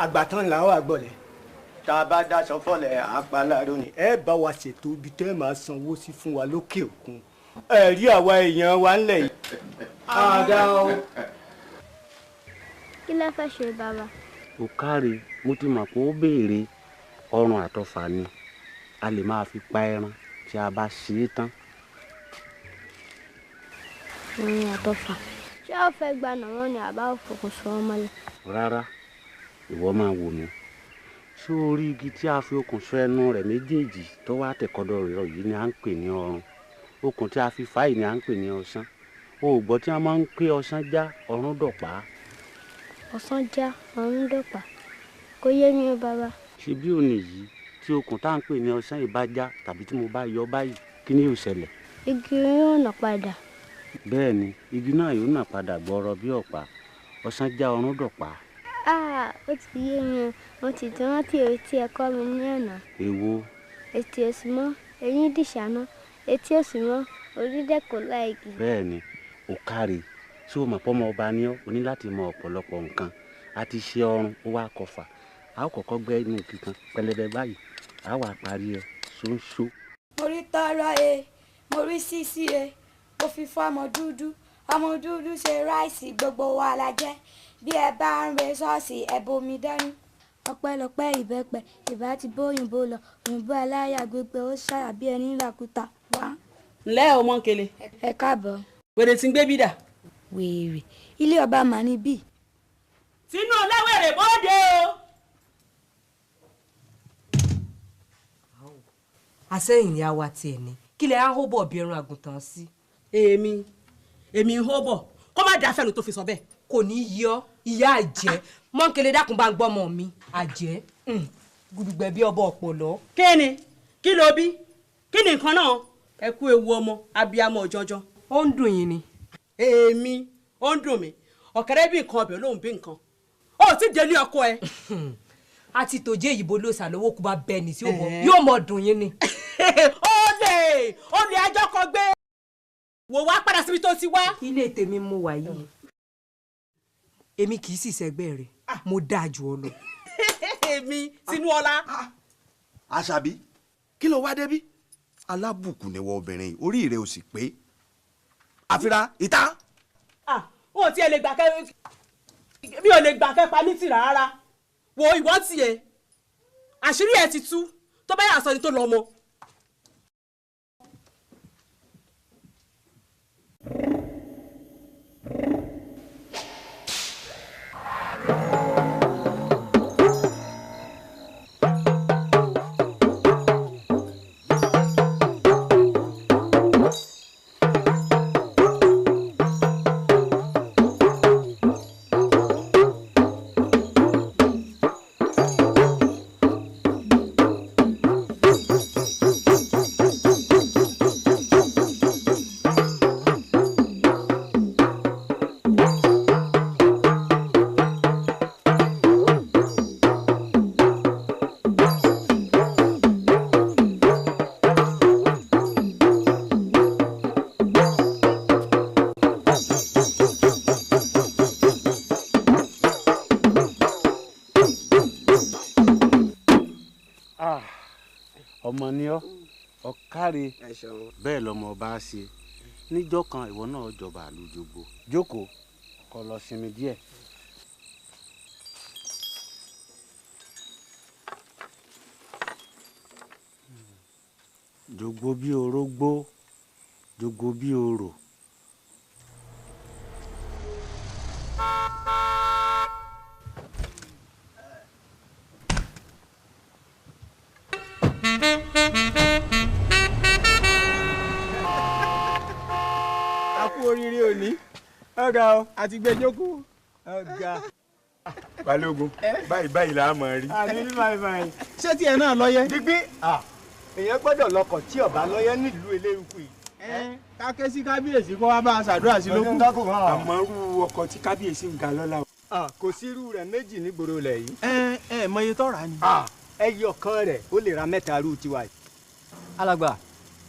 àgbàtàn làwọn àgbọ̀lẹ̀ tá a bá daṣọ fọlẹ̀ àpàlà lónìí ẹ bá wa ṣètò ibi tẹ́ máa sanwó sí fún wa lókè òkun ẹ rí àwa èèyàn wa ńlẹ̀ yìí. àdá o. kí lẹ fẹ́ ṣe bàbá. ò káre mo ti mọ̀ pé ó béèrè ọrùn àtọfà ni a lè máa fi pa ẹran tí a bá ṣe é tán. ọrùn àtọfà ṣé ó fẹ́ gba nàwọn ni àbá òfòkùn sọ ọmọ lẹ. rárá ìwọ máa wò mí ṣé orí igi tí a fi okùn sọ ẹnu rẹ̀ méjèèjì tó wá tẹ̀kọ́dọ̀ rẹ̀ yìí ni à ń pè ní ọrùn okùn tí a fi fà yìí ni à ń pè ní ọsán o ò gbọ́ tí wọ́n máa ń pè ọsán já ọrùn dọ̀pá. ọsán já ọrùn dọ̀pá kò yé mi o bàbá. ṣe bí òní yìí tí okùn tá à ń pè ní ọsán yìí bá já tàbí tí mo bá yọ báyìí kí ni yóò ṣẹlẹ̀. igi yóò nà padà. bẹ́ẹ̀ ni igi náà yóò nà padà gbọ́rọ̀ bí ọ̀pá ọsán já ọrùn dọ̀pá. ó ti yé mi mo ti tí wọ́n ti etí ẹ̀kọ́ mi ní àná. èwo. etí òsì mọ́ eyín dìṣáná etí òsì mọ́ orí dẹ́kun láìkí. bẹ́ẹ̀ ni ò káre ṣé o mọ̀ pọ́ ọmọ ọba ni ọ́ o ní láti mọ ọ̀pọ̀lọpọ̀ nǹkan a ti ṣe ọrùn ó wá kọfà a ó kọ́kọ́ gbẹ́ inú kíkan pẹlẹbẹ báyìí a wà parí ẹ ṣóńṣó. mo rí tọrọ mo rí sísí mo fi fọ́ ọmọ dúdú ṣe ráìsì gbogbo wa la jẹ bí ẹ bá ń re ṣọ́ọ̀ṣì ẹ bomi dání. ọpẹ́lọpẹ́ ìbẹ́pẹ ìbá ti bóyìnbó lọ òyìnbó aláya gbogbo ó ṣàyà bí ẹni làkúta wá. ǹlẹ́ o Mọ́ńkele. ẹ káàbọ̀. wèrè tí ń gbé bí dà. wèrè ilé ọba mà ní bí. sínú ọlẹ́wẹ̀rẹ̀ bóde o. àsẹ́yìn ni a wá tiẹ̀ ní kí lẹ á hó bọ̀ bí ẹran àgùntàn sí. èmi ń hó bọ̀ kó má dáa fẹ́nu tó fi sọ bẹ́ẹ̀. kò ní í yọ ìyá àjẹ́ Mọ́ńkele dákun bá ń gbọ́mọ mi àjẹ́ gudugbẹ bí ọbọ ọpọlọ. kí ló bí kí ni nǹkan náà ẹ kú ewu ọmọ abiyamọ ọjọjọ. ó ń dùn yín ni. èmi ó ń dùn mí ọ̀kẹ́rẹ́ bí nǹkan ọbẹ̀ lòun bí nǹkan ó ti délé ọkọ ẹ. àti tòjé ìyìnbó ló ṣàlówó kú bá bẹ́ẹ̀ ní sí òbọ̀ yóò mọ̀ dùn yín ni. ó lè ẹjọ́ kan gbé wò wá padà síbi tó ti wá. ilé tèmi mú wá yìí èmi kì í sì sẹ́gbẹ́ rẹ̀ mo dáa jù ọ lọ. èmi Tinúọlá. Àṣàbí kí ló wá débí alábùkún ni wọ obìnrin orí rẹ ò sì pé àfira ìta. ó tiẹ̀ lè gbà kẹ́ mi ò lè gbà kẹ́ pa ní tìrà rárá wo ìwọ tiẹ̀ àṣírí ẹ̀ ti tú tó bá yà sọ ni tó lọ mọ. ọmọ ni ọ ọ̀káre bẹ́ẹ̀ lọmọ ọba ṣe níjọ́ kan ìwọ náà jọba àlùjọgbò jókòó kó lọ sinmi díẹ̀. jogbo bí orógbó jogbo bí orò. oríire òní ọ̀gá o àti gbẹjọkú ọ̀gá. balógun báyìí là á mọ̀ rí. àní ní báyìí ṣé tiẹ̀ náà lọ́yẹ́. dígbí èèyàn gbọ́dọ̀ lọkọ̀ tí ọba lọ́yẹ́ nílùú eléruku yìí. ká ké sí kábíyèsí kó wá bá a ṣàdúrà sí lókù. àmọ́ irú ọkọ̀ tí kábíyèsí ń ga lọ́la. kò sí irú rẹ̀ méjì nígboro lẹ̀ yìí. mọ iye tọ́ra ni. ẹyọ kan rẹ̀ ó lè ra mẹ́ta rú tiwa yìí. alàgbà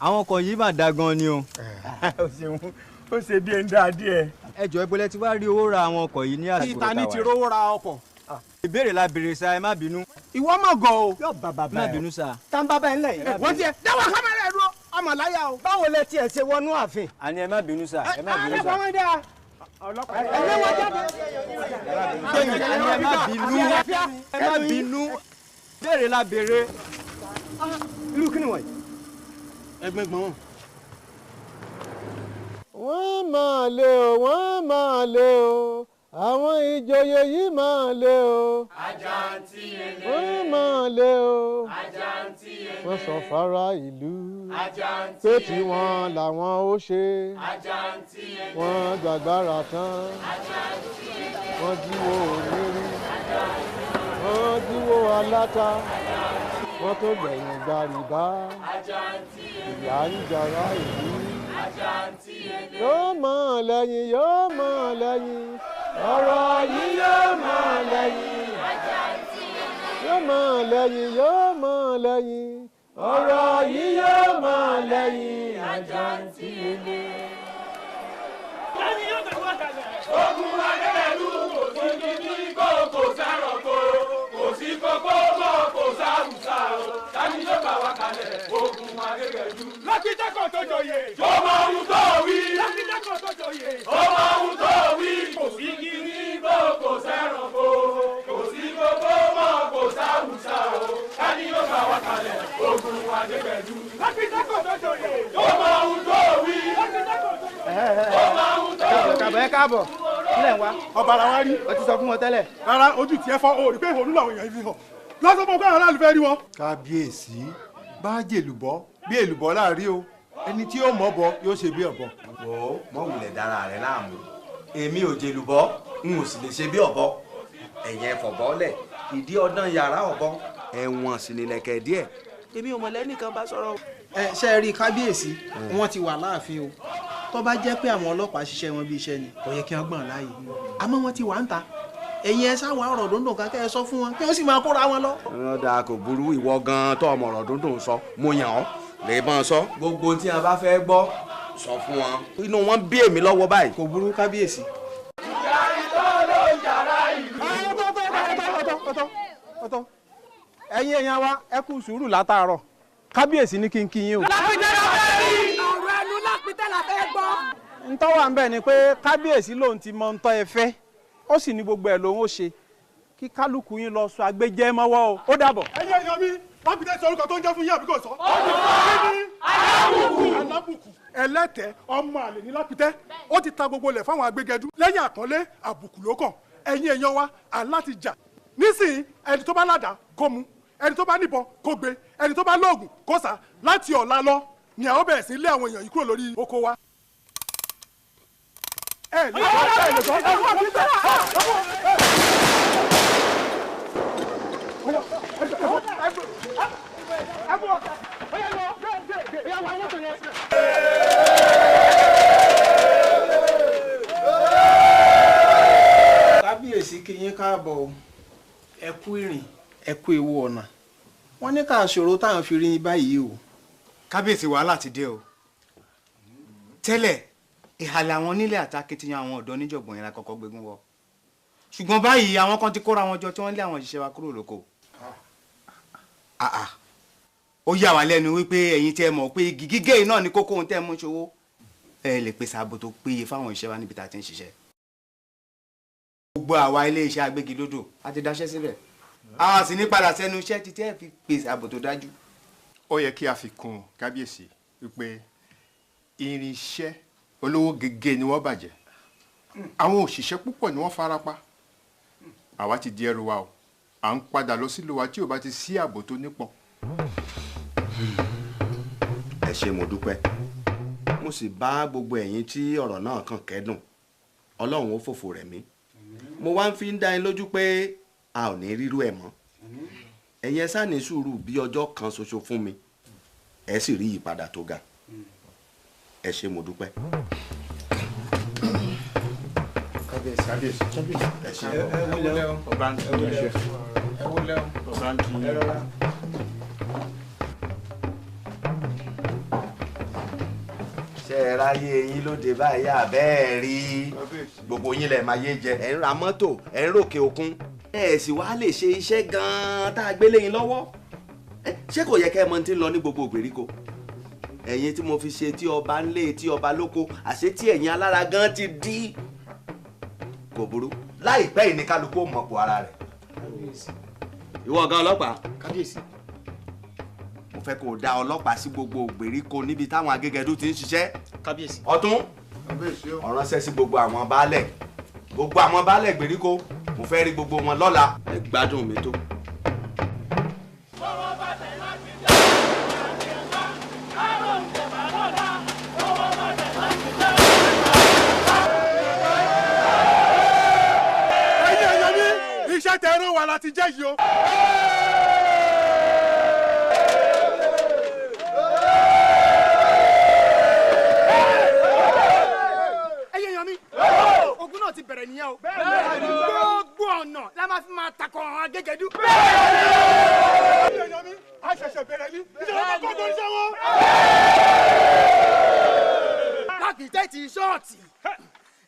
àwọn ọkọ̀ yìí mà dá gan ni o. ó ṣe bí ẹ ń dá díẹ̀. ẹ jọ̀ọ́ ibo lẹ ti wá rí owó ra àwọn ọkọ̀ yìí ní àdúgbò táwa. ìta ni ti rówó ra ọkọ̀. ìbéèrè la béèrè sa ẹ má bínú. ìwọ má gọ̀ o. yóò bá bàbá ẹ má bínú sa. tá n bá bá ẹ ńlẹ̀ yìí. wọ́n tiẹ̀ dáwọ́ kámẹ́rà ẹ̀ dúró ọmọ láyà o. báwo lẹ tiẹ̀ ṣe wọnú ààfin. àní ẹ má bínú sa ẹ má bínú sa. àní ẹ má bínú. béèrè la béèrè. irú kí ni wọ̀nyí. ẹgbẹ́gbọ́n. wọ́n máa lé o wọ́n máa lé o àwọn ìjòyè yìí máa lé o. Àjàntí ele. wọ́n máa lé o. Àjàntí ele. wọ́n sọ fara ìlú. Àjàntí pé ele. tiwọn làwọn ó ṣe. Àjàntí ele. wọ́n gbàgbára tán. Àjàntí ele. wọ́n jíwó onírí. wọ́n jíwó aláta. wọ́n tó gbẹ̀yìn gbàrìbá. Àjàntí ele. ìyà ń jara ìlú. Àjàntí ele. yóò mọ̀ lẹ́yìn yóò mọ̀ lẹ́yìn ọ̀rọ̀ yìí yóò mọ̀ lẹ́yìn. Àjàntí ele. yóò mọ̀ lẹ́yìn yóò mọ̀ lẹ́yìn ọ̀rọ̀ yìí yóò mọ̀ lẹ́yìn. Àjàntí ele. Ẹni yóò tẹ̀wọ́ kalẹ̀. káàbọ̀ nílẹ̀ wá. ọba ara wa rí. o ti sọ fún wọn tẹ́lẹ̀. rárá ojú tiẹ̀ fọ́ o rí pé ìhòòhò làwọn èèyàn fi hàn lọ́sọ̀ fún ọgbà aráàlú fẹ́ rí wọn. kábíyèsí bá jèlùbọ́ bí èlùbọ́ láàrí o ẹni tí yóò mọ̀ bọ yóò ṣe bí ọ̀bọ. wò ó mọ wulẹ̀ dára rẹ láàmú èmi ò jèlùbọ́ n ò sì lè ṣe bí ọ̀bọ ẹ̀yẹ fọ̀bọ́lẹ̀ ìdí ọdán yàrá ọ̀bọ ẹ̀wọ̀n sì nílẹ̀kẹ̀ díẹ̀ èmi ò mọ̀ lẹ́nìkan bá sọ̀rọ̀. ẹ ṣe rí kábíyèsí wọn ti wà láàfin o tó bá jẹ́ pé àwọn ọlọ́pàá ṣiṣẹ́ wọn bí iṣẹ́ ni kò yẹ kí wọ́n gbọ̀n láàyè àmọ́ wọn ti wà ń ta ẹ̀yin ẹ sáwọn ọ̀rọ̀ dúndùn kan kẹ́ ẹ sọ fún wọn kí wọ́n sì máa kóra wọn lọ. ọ̀dà kò burú ìwọ gan-an tó ọmọ ọ̀rọ̀ dúndùn sọ mo yàn ọ́ lè bọ́n sọ. gbogbo tí wọn bá fẹ́ gbọ́ sọ fún wọn. inú wọn bí èmi lọ́wọ́ báyìí. kò burú kábíyèsí. ọ̀tọ̀ ẹ̀yin èèyàn wa ẹ kú sùúrù látàárọ̀ kábíyèsí ní kí n kí yín o. lápìtẹ́ la fẹ́ rí. ọ̀rọ̀ ẹnu lápìtẹ́ la fẹ́ gbọ́. ntọ́ wà ń bẹ̀ ni pé kábíyèsí lòun ti mọ ntọ́ ẹ fẹ́ ó sì ní gbogbo ẹ̀ lòun ó ṣe kí kálukú yín lọ sọ agbẹjẹ́ mọ́wọ́ o ó dàbọ̀. ẹ̀yin èèyàn mi lápìtẹ́ sọ orúkọ tó ń jẹ́ fún yín àbí kò sọ. alábùkù ẹlẹ́tẹ̀ ọmọ àlè ní lápìtẹ́ ó ti ta gbogbo ilẹ̀ fáwọn agbẹ́gẹ́dú lẹ́yìn àpọ́nlé àbùkù ló kàn ẹ̀yin èèyàn wa aláti jà nísìnyí ẹni tó bá ládàá kó mu ẹni tó bá níbọn kó gbé ẹni tó bá lóògùn kó sá láti ọ̀la lọ ni àwọn bẹ̀rẹ̀ sí lé àwọn èèyàn yìí kúrò lórí oko wa. ẹ lè sọ ẹ lè kábíyèsí kí yín káàbọ̀ o ẹ kú ìrìn ẹ kú ewu ọ̀nà wọ́n ní ká ṣòro táwọn fi rí yín báyìí o. kábíyèsí wàhálà ti dé o tẹ́lẹ̀ ìhàlẹ̀ àwọn onílẹ̀ àtàkìtìyàn àwọn ọ̀dọ́ níjọ̀gbọ̀n yẹn la kọ́kọ́ gbégún wọ ṣùgbọ́n báyìí àwọn kan ti kóra wọn jọ tí wọ́n lé àwọn òṣìṣẹ́ wa kúrò lóko. ó yà wá lẹ́nu wípé ẹ̀yin tí ẹ mọ̀ pé igi gígé yìí náà ni kókó ohun tẹ́ ẹ mú ṣòwò ẹ lè pèsè ààbò tó péye fáwọn òṣìṣẹ́ wa níbi tá a ti ń ṣiṣẹ́. gbogbo àwa ilé iṣẹ́ agbégilódò a ti dáṣẹ́ síbẹ̀ a sì ní padà sẹ́nu iṣẹ́ títí ẹ fi pèsè ààbò tó dájú. ó yẹ kí a fi kún kábíyèsí wípé irinṣẹ́ olówó gègé ni wọ́n bàjẹ́ àwọn òṣìṣẹ́ púpọ̀ ni wọ́n farapa àwa ti di ẹrù wa o à ń padà lọ sílùú wa tí ò bá ti sí ààbò tó nípọn. ẹ ṣé mo dúpẹ́ mo sì bá gbogbo ẹ̀yin tí ọ̀rọ̀ náà kàn kẹ́dùn ọlọ́run ó fòfò rẹ̀ mí mo wá ń fi ń dá yín lójú pé a ò ní rírú ẹ̀ mọ́ ẹ̀yin ẹ sá ní sùúrù bí ọjọ́ kan ṣoṣo fún mi ẹ sì rí ìyípadà tó ga ẹ ṣé mo dúpẹ́. kábíyèsí ẹ ṣé ẹ wọlé o ọba ń tún ẹ ṣe ẹ wọlé o ọba ń tún ẹ rọra. ṣe ẹ ráyé yín lóde báyìí àbẹ́ẹ̀ rí gbogbo yín lẹ̀ máa yé jẹ ẹ̀ ń ra mọ́tò ẹ̀ ń ròkè òkun ẹ̀ sì wá lè ṣe iṣẹ́ gan-an tá a gbé lẹ́yìn lọ́wọ́ ṣé kò yẹ kẹ́ ẹ mọ tí ń lọ ní gbogbo ìgbèríko ẹ̀yin tí mo fi ṣe tí ọba ń lé tí ọba lóko àṣé tí ẹ̀yin alára gan ti dí kò burú láìpẹ́ yìí ní kálukú mọ̀pọ̀ ara rẹ̀ ìwọ ọ̀gá ọlọ́pàá kábíyèsí mo fẹ́ kó o dá ọlọ́pàá sí gbogbo ìgbèríko níbi táwọn agégẹdú ti ń ṣiṣẹ́ kábíyèsí ọ̀tún ọ̀ránṣẹ́ sí gbogbo àwọn baálẹ̀ ìgbèríko mo fẹ́ rí gbogbo wọn lọ́la ẹ gbádùn mi tó. ẹ̀yin èèyàn mi iṣẹ́ tẹ̀ ẹ̀rọ wà láti jẹ́ yìí o. ẹ̀yin èèyàn mi ogun náà ti bẹ̀rẹ̀ nìyẹn o gbogbo ọ̀nà la máa fi máa takọ̀ àwọn agégẹdú. ẹ̀yin èèyàn mi a ṣẹ̀ṣẹ̀ bẹ̀rẹ̀ ní ìjọba kọ́ tó ń ṣe wọ́n. lákìtẹ́ ti ṣọ́ọ̀tì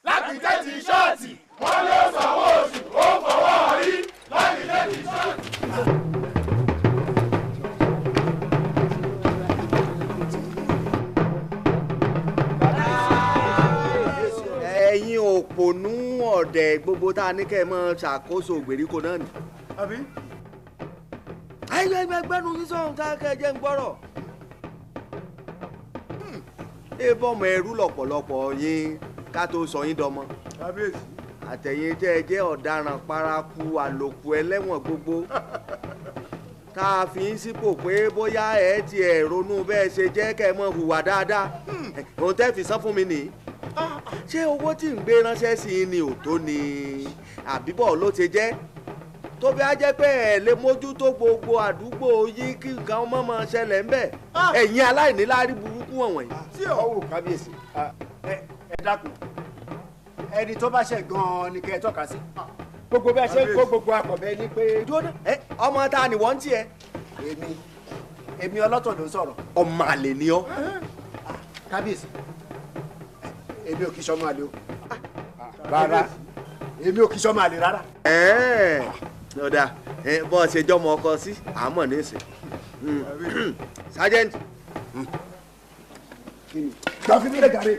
lákìtẹ́ ti ṣọ́ọ̀tì wọ́n ló sanwó oṣù ó fọwọ́ rí lákìtẹ́ ti ṣọ́ọ̀tì. ẹ̀yin òpònú ọ̀dẹ̀ gbogbo tá a ní kẹ́ ẹ máa ṣàkóso ìgbèríko náà ni. àbí. ẹgbẹ́nu sísọ̀hún tá a kẹ́ ẹ jẹ́ ń gbọ́rọ̀. ebọ́mọ ẹrú lọ́pọ̀lọpọ̀ yín ká tó sọ yín dọmọ àtẹ̀yìn tẹ́ ẹ jẹ́ ọ̀daràn paraku àlòkù ẹlẹ́wọ̀n gbogbo tá a fi ń sípò pé bóyá ẹ ti ẹ̀ ronú bẹ́ẹ̀ ṣe jẹ́ kẹ́ ẹ mọ̀ hùwà dáadáa òun tẹ́ fi san fún mi nìyí ṣé owó tí ń gbé ránṣẹ́ sí i ni ò tó ni àbíbọ̀ ló ti jẹ́ tó bí a jẹ́ pé ẹ lè mójútó gbogbo àdúgbò yìí kí nǹkan mọ̀mọ́ ṣẹlẹ̀ ń bẹ̀ ẹ̀yin aláìníláárí burúkú wọ̀nyí. tí ò wò kábíyèsí ẹ dákun ẹni tó bá ṣe gan-an ni kẹ́ ẹ tọ́ka sí gbogbo bẹ́ẹ̀ ṣe ń kó gbogbo akọ̀bẹ ní pé. ọmọ ta ni wọ́n ń tiẹ̀. èmi ọlọ́tọ̀ ló ń sọ̀rọ̀. ọmọ àlè ni ọ́. kábíyèsí èmi ò kí sọmọ àlè o rárá èmi ò kí sọmọ àlè rárá. lọ́dà bọ́ ọ ṣe jọmọ ọkọ sí àmọ́ nísìn sergeant. gbà fún mi lè gàrí.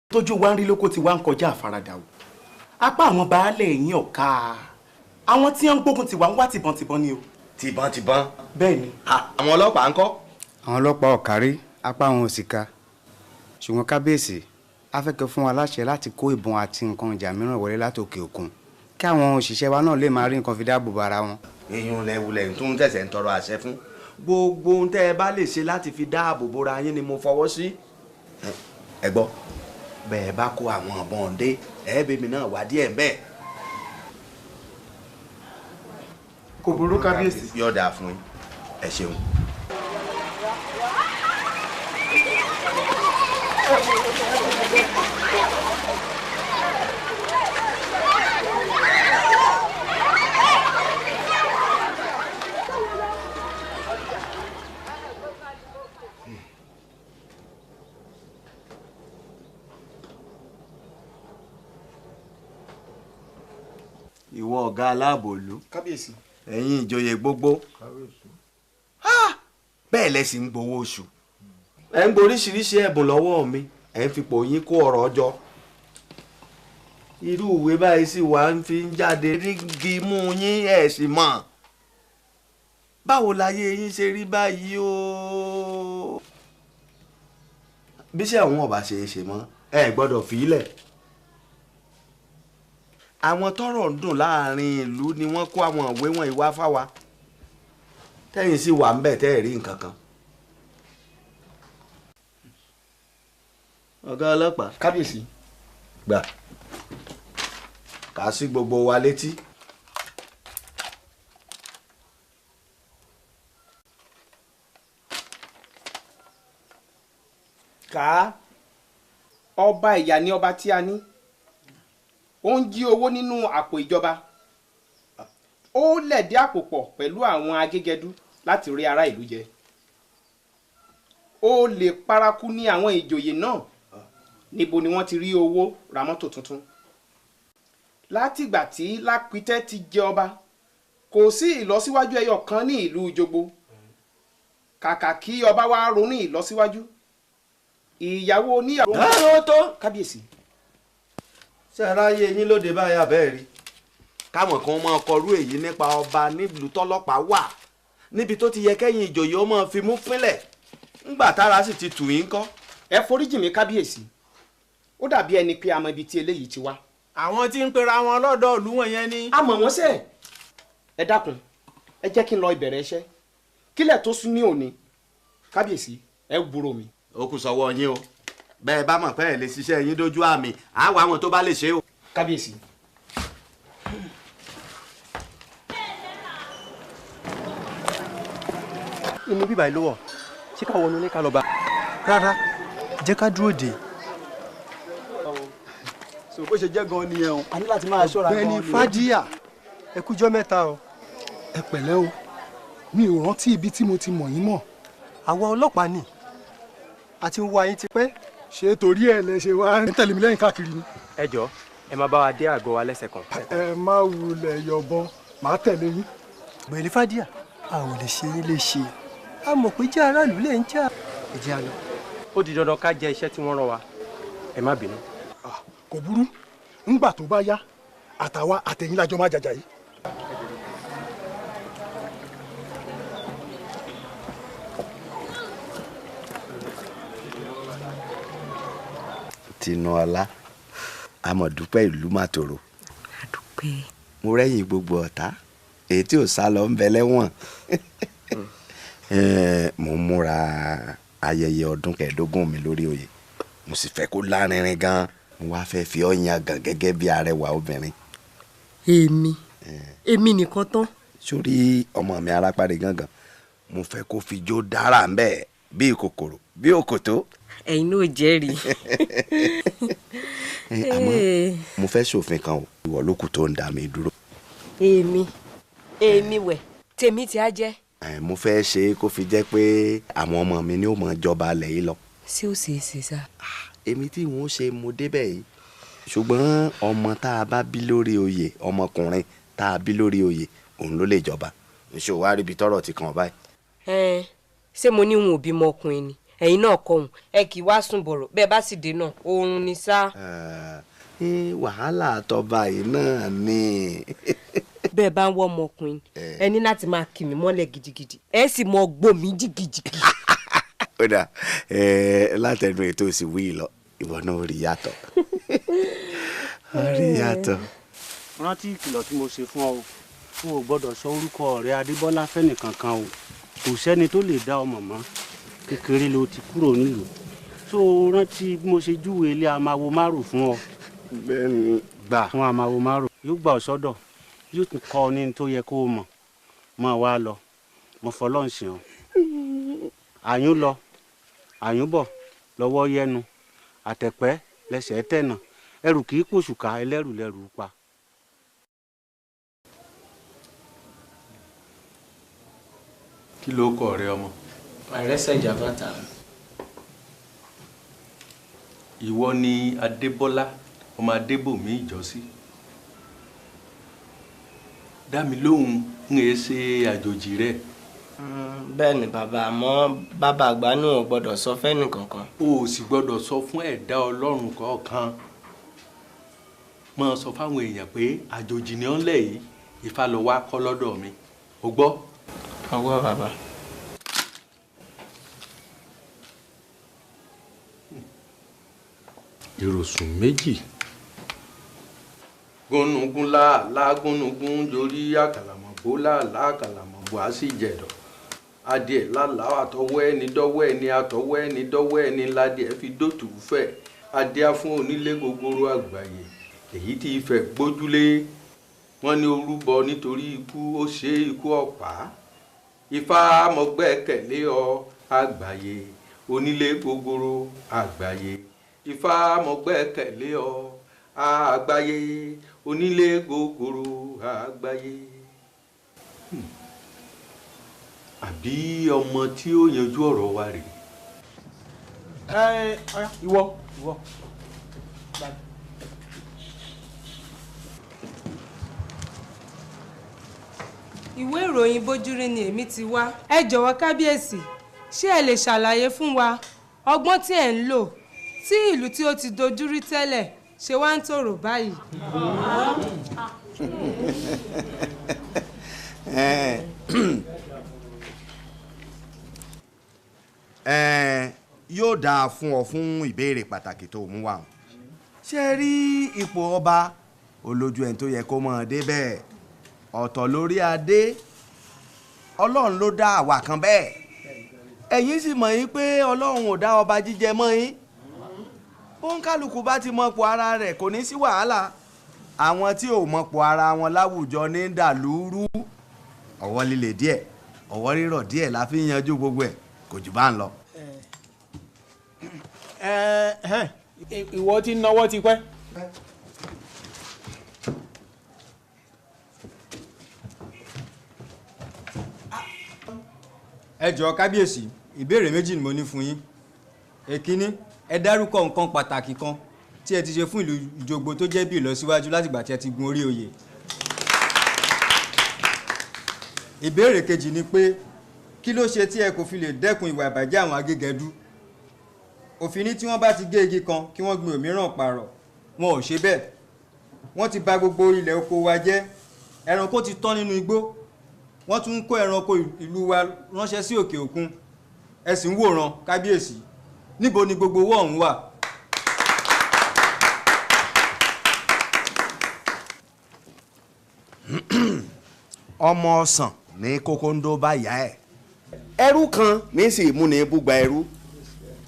tójú wa ń rí lóko tí wá ń kọjá àfaradà o apá àwọn baálé yín ọ̀ka àwọn tí wọ́n ń gbógun tiwa ń wá tìbọntìbọn ni o. tìbọntìbọn. bẹ́ẹ̀ ni. àwọn ọlọ́pàá ń kọ́. àwọn ọlọ́pàá ọ̀kárí apá àwọn òsì ka ṣùgbọ́n kábíyèsí a fẹ́ kẹ́ fún wa láṣẹ láti kó ìbọn àti nǹkan ìjà mìíràn wọlé látòkè òkun kí àwọn òṣìṣẹ́ wa náà lè máa rí nǹkan fi dáàbò bo ara wọn. èèyàn lẹ́wulẹ̀ tó ń tẹ̀sẹ̀ ń tọrọ àṣẹ fún gbogbo ohun tẹ́ ẹ bá lè ṣe láti fi dáàbò bora yín ni mo fọwọ́ sí. ẹ gbọ́ bẹ́ẹ̀ bá kó àwọn ọ̀bọ̀n dé ẹ̀ẹ́bẹ̀mí náà wá díẹ̀ bẹ́ẹ̀. kò burú kábíyèsí. yọ̀ọ̀dà fún yín ẹ ṣeun. ìwọ ọ̀gá aláàbò ìlú kábíyèsí ẹ̀yin ìjòyè gbogbo bẹ́ẹ̀ lẹ sì ń gbowó oṣù ẹ ń gboríṣiríṣi ẹ̀bùn lọ́wọ́ mi ẹ ń fipò yín kó ọ̀rọ̀ ọjọ́ irú ìwé báyìí sì wá ń fi ń jáde rígi mú yín ẹ̀ sì mọ̀ báwo láyé yín ṣe rí báyìí o bíṣẹ́ àwọn ọba ṣe é ṣe mọ́ ẹ gbọ́dọ̀ fi í lẹ̀ àwọn tọ́rọ̀ ń dùn láàrin ìlú ni wọ́n kó àwọn ìwé wọn ìwá fáwa tẹ́yìn sì wà ń bẹ̀ tẹ́ ẹ̀ rí nǹkan kan. ọ̀gá ọlọ́pàá kábíyèsí gbà kà á sí gbogbo wa létí. kà á ọba ìyá ni ọba tí a ní ó ń jí owó nínú àpò ìjọba ó lẹ̀dí àpò pọ̀ pẹ̀lú àwọn agégẹdú láti rí ará ìlú jẹ ó lè paraku ní àwọn ìjòyè náà níbo ni wọ́n ti rí owó ra mọ́tò tuntun látìgbà tí Lápítẹ́ ti jẹ ọba kò sí ìlọsíwájú ẹyọ kan ní ìlú Jogbo kàkà kí ọba wa ronú ìlọsíwájú ìyàwó oníyàwó. tó kábíyèsí ṣe aráyé yín lóde báyà bẹ́ẹ̀ rí káwọn kan máa kọrú èyí nípa ọba nílùú tọ́lọ́pàá wà níbi tó ti yẹ kẹ́yìn ìjòyè ó máa fi mú pínlẹ̀ ńgbà tára sì ti tù yín kọ́. ẹ foríjì mi kábíyèsí ó dàbí ẹni pé a mọ ibi tí eléyìí ti wá. àwọn tí ń pera wọn lọ́dọ̀ ìlú wọn yẹn ni. a mọ̀ wọ́n sẹ́ ẹ dákun ẹ jẹ́ kí n lọ ìbẹ̀rẹ̀ iṣẹ́ kílẹ̀ tó sún ní òní kábíyèsí ẹ gbúrò mi. ó kù sọ́wọ́ yín o bẹ́ẹ̀ bá mọ̀ pé ẹ lè ṣiṣẹ́ yín dójú àmì àwa àwọn tó bá lè ṣe o. kábíyèsí. inú bíbá ìlú wọ̀ ṣé ká wọnú ní ká lọ bá. rárá jẹ́ ká dúró dè. so bó ṣe jẹ́ gan-an nìyẹn o. a ní láti máa ṣọ́ra gan-an ni. Ọ̀gbẹ́ni Fádíyà ẹ kújọ́ mẹ́ta o. ẹ pẹ̀lẹ́ o mi ò rántí ibi tí mo ti mọ̀ yín mọ̀. àwa ọlọ́pàá ni a ti ń wá yín tipẹ́. ṣé torí ẹ lẹ ṣe wá ń tẹ̀lé mi lẹ́yìn káàkiri ni. ẹ jọ̀ọ́ ẹ máa bá wa dé àgọ́ wa lẹ́sẹ̀ kan. ẹ má wulẹ̀ yọ̀bọ̀n màá tẹ̀lé yín. Ọ̀gbẹ́ni Fádíyà a ò lè ṣe yín léṣe a mọ̀ pé jẹ́ aráàlú lè ń jà. ẹ jẹ́ a lọ. ó di dandan ká jẹ iṣẹ́ tí wọ́n rán wa ẹ má bínú. kò burú ńgbà tó bá yá àtàwa àtẹ̀yìn lájọ má jàjà yìí. Tinúọlá amọ̀dúpẹ́ ìlú màtòrò. àdúpẹ́. mo rẹ́yìn gbogbo ọ̀tá èyí tí ò sá lọ ń bẹ lẹ́wọ̀n. mo ń múra ayẹyẹ ọdún kẹẹ̀ẹ́dógún mi lórí oyè mo sì fẹ́ kó lárinrin gan mo wá fẹ́ fi ọ́ yangàn gẹ́gẹ́ bí arẹwà obìnrin. èmi nìkan tán. sórí ọmọ mi arápárí gangan mo fẹ́ kó fi jó dára ń bẹ́ẹ̀ bí kòkòrò bí òkòtó. ẹ̀yin náà jẹ́rìí. àmọ́ mo fẹ́ ṣòfin kan o ìwọ ló kù tó ń dá mi dúró. èmi wẹ̀ tèmi tí a jẹ́. mo fẹ́ ṣe é kó fi jẹ́ pé àwọn ọmọ mi ni ó mọ jọba alẹ̀ yìí lọ. ṣé ó ṣeé ṣe sá. èmi tí wọ́n ṣe mo débẹ̀ yìí ṣùgbọ́n ọmọ tá a bá bí lórí oyè ọmọkùnrin tá a bí lórí oyè òun ló lè jọba ṣòwò àríbi tọ́rọ̀ ti kàn báyìí. ṣé mo ní òun ò bímọ ọkùnrin ni ẹ̀yin náà kọ òun ẹ kì í wá sùn bọ̀rọ̀ bẹ́ẹ̀ bá sì dé náà oorun ni sá. wàhálà àtọ́ba yìí náà ni. bẹ́ẹ̀ bá ń wọ́ ọmọkùnrin ẹ ní láti máa kì mí mọ́lẹ̀ gidigidi ẹ sì mọ gbó mi jìgìjìgì. ó dà látẹnu ètò òsì wí lọ ìwọ náà rí yàtọ̀. rí yàtọ̀. rántí ìkìlọ̀ tí mo ṣe fún ọ o ò gbọ́dọ̀ sọ orúkọ ọ̀rẹ́ Adébọ́lá fẹ́nìkankan o kò sẹ́ni tó lè dá ọmọ mọ́ kékeré ló ti kúrò nílùú tó rántí bí mo ṣe júwèé ilé amáwo márùn fún ọ. bẹ́ẹ̀ni gbà fún amáwo márùn yóò gbà ọ sọ́dọ̀ yóò tún kọ́ ọ ní tó yẹ kó o mọ̀ wá lọ mo fọlọ́n sìn ọ. àyún lọ àyún bọ̀ lọ́wọ́ yẹnu àtẹ̀pẹ́ lẹ́sẹ̀ tẹ̀nà ẹrù kì í pòṣùkà ẹlẹ́rù lẹ́rù pa. kí ló kọ ọ̀rẹ́ ọmọ. àìrẹsẹ̀ jàbàtà. ìwọ ni Adébọ́lá ọmọ Adébòmí ìjọsí. dá mi lóhùn ń ṣe àjòjì rẹ. bẹ́ẹ̀ ni bàbá àmọ́ bàbá àgbà náà ò gbọ́dọ̀ sọ fẹ́ni kankan. o ò sì gbọ́dọ̀ sọ fún ẹ̀dá Ọlọ́run kọ̀ọ̀kan. máa sọ fáwọn èèyàn pé àjòjì ni ó ń lẹ̀ yìí Ifá ló wá kọ́ lọ́dọ̀ mi o gbọ́. ọwọ́ bàbá. ìròsùn méjì. gúnugún láàlá gúnugún dorí àkàlàmọ̀gbó láàlá àkàlàmọ̀gbó á sì jẹ̀dọ̀. adìẹ lálàá àtọwọ́ ẹni dọ́wọ́ ẹni àtọwọ́ ẹni dọ́wọ́ ẹni ládìẹ fi dòtú fẹ̀. adìẹ fún onílé gogoro àgbáyé èyí tí Ifẹ̀ gbójúlé. wọ́n ní orúbọ nítorí ikú ó ṣe ikú ọ̀pá. Ifá mo gbẹ́kẹ̀lé ọ àgbáyé onílé gogoro àgbáyé. Ifá mo gbẹ́kẹ̀lé ọ àgbáyé onílé gogoro àgbáyé. àbí ọmọ tí ó yanjú ọ̀rọ̀ wa rèé. ìwọ. ìwé ìròyìn bójúrí ni èmi ti wá. ẹ jọ̀wọ́ kábíyèsí ṣé ẹ lè ṣàlàyé fún wa ọgbọ́n tí ẹ̀ ń lò tí ìlú tí ó ti dojúrí tẹ́lẹ̀ ṣe wá ń tòrò báyìí. Yóò dáa fún ọ fún ìbéèrè pàtàkì tó mú wá. Ṣé rí ipò ọba olójú ẹni tó yẹ kó mọ̀ débẹ̀ ọ̀tọ̀ lórí adé Ọlọ́run ló dá àwa kan bẹ́ẹ̀ ẹ̀yin sì mọ̀ yín pé Ọlọ́run ò dá ọba jíjẹ mọ́ yín bóńkálùkù bá ti mọ̀pọ̀ ara rẹ̀ kò ní sí wàhálà àwọn tí ò mọ̀pọ̀ ara wọn láwùjọ ní dàlúrú ọwọ́ líle díẹ̀ ọwọ́ rírọ̀ díẹ̀ la fi ń yanjú gbogbo ẹ̀ kò jù bá ń lọ. ìwọ ti náwó ti pẹ́. ẹ jọ̀ọ́ kábíyèsí ìbéèrè méjì ni mo ní fún yín èkíní ẹ dárúkọ nǹkan pàtàkì kan tí ẹ ti ṣe fún ìlú Ìjògbó tó jẹ́ bí ìlọsíwájú látìgbà tí ẹ ti gun orí oyè. ìbéèrè kejì ni pé kí ló ṣe tí ẹ kò fi lè dẹ́kun ìwà ìbàjẹ́ àwọn agégẹdú òfin ní tí wọ́n bá ti gé igi kan kí wọ́n gbin òmíràn pààrọ̀ wọn ò ṣe bẹ́ẹ̀ wọ́n ti bà gbogbo ilẹ̀ oko wa jẹ́ ẹranko ti tán nínú igbó wọ́n tún ń kó ẹranko ìlú wa ránṣẹ́ sí òkè òkun ẹ sì ń wòran kábíyèsí níbo ni gbogbo owó ọ̀hún wà. ọmọ ọsàn ní kókóńdó bá yá ẹ̀ ẹrú kan ní sì mú ní búgba ẹrú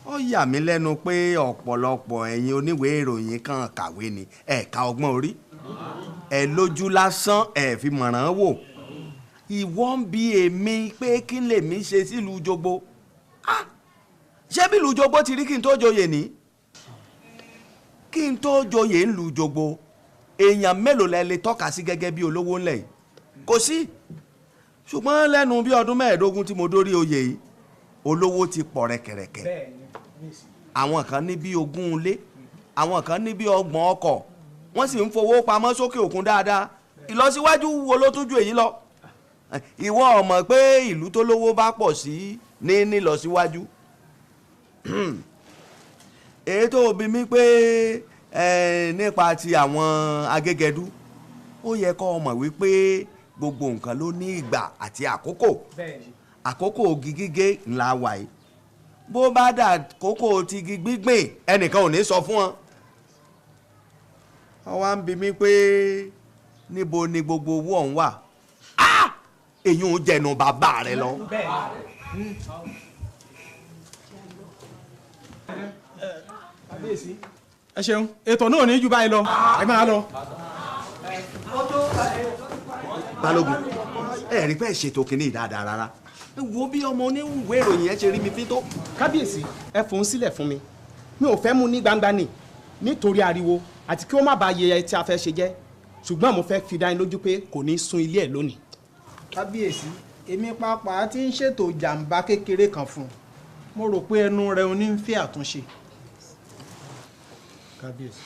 ó yà mí lẹ́nu pé ọ̀pọ̀lọpọ̀ ẹ̀yin oníwèé ìròyìn kan kàwé ni ẹ̀ka ọgbọ́n orí ẹ̀ lójú lásán ẹ̀ fi mọ̀ràn wò ìwọ ń bi èmi pé kí lèmi ṣe sílùú Jogbo ṣé bí ìlú Jogbo ti rí kí n tó joyè ní kí n tó joyè ńlùú Jogbo èèyàn mélòó lẹ lè tọ́ka sí gẹ́gẹ́ bí olówó ńlẹ̀ yìí kò sí ṣùgbọ́n lẹ́nu bí ọdún 15 tí mo dórí oyè yìí olówó ti pọ̀ rẹ̀kẹ̀rẹ̀kẹ̀ àwọn kan ní bí 20 ilé àwọn kan ní bí 30 ọkọ̀ wọ́n sì ń fowó pamọ́ sókè òkun dáadáa ìlọsíwájú wo ló tún ju èyí lọ ìwọ ò mọ̀ pé ìlú tó lówó bá pọ̀ sí ní nílọsíwájú èyí tó bi mí pé nípa ti àwọn agégẹdú ó yẹ kó o mọ̀ wípé gbogbo nǹkan ló ní ìgbà àti àkókò àkókò ogi gígé ńlá wà yìí bó bá dà kókò ti igi gbígbìn ẹnìkan ò ní sọ fún wọn ó wá ń bi mí pé níbo ni gbogbo owó ọ̀hún wà èyí ń jẹnu bàbá rẹ lọ. ẹ ṣeun ètò náà ní jù báyìí lọ ẹ máa lọ. Balógun ẹ rí pé ṣètò kìíní dáadáa rárá wo bí ọmọ oníwèé ìròyìn yẹn ṣe rí mi fín tó. kábíyèsí ẹ fòun sílẹ̀ fún mi mi ò fẹ́ mú ní gbangba ni nítorí ariwo àti kí ó má bàa yẹ tí a fẹ́ ṣe jẹ́ ṣùgbọ́n mo fẹ́ fi dá yín lójú pé kò ní sun ilé ẹ̀ lónìí. kábíyèsí èmi pàápàá ti ń ṣètò jàǹbá kékeré kan fún un mo rò pé ẹnu rẹ ò ní ń fẹ́ àtúnṣe. kábíyèsí.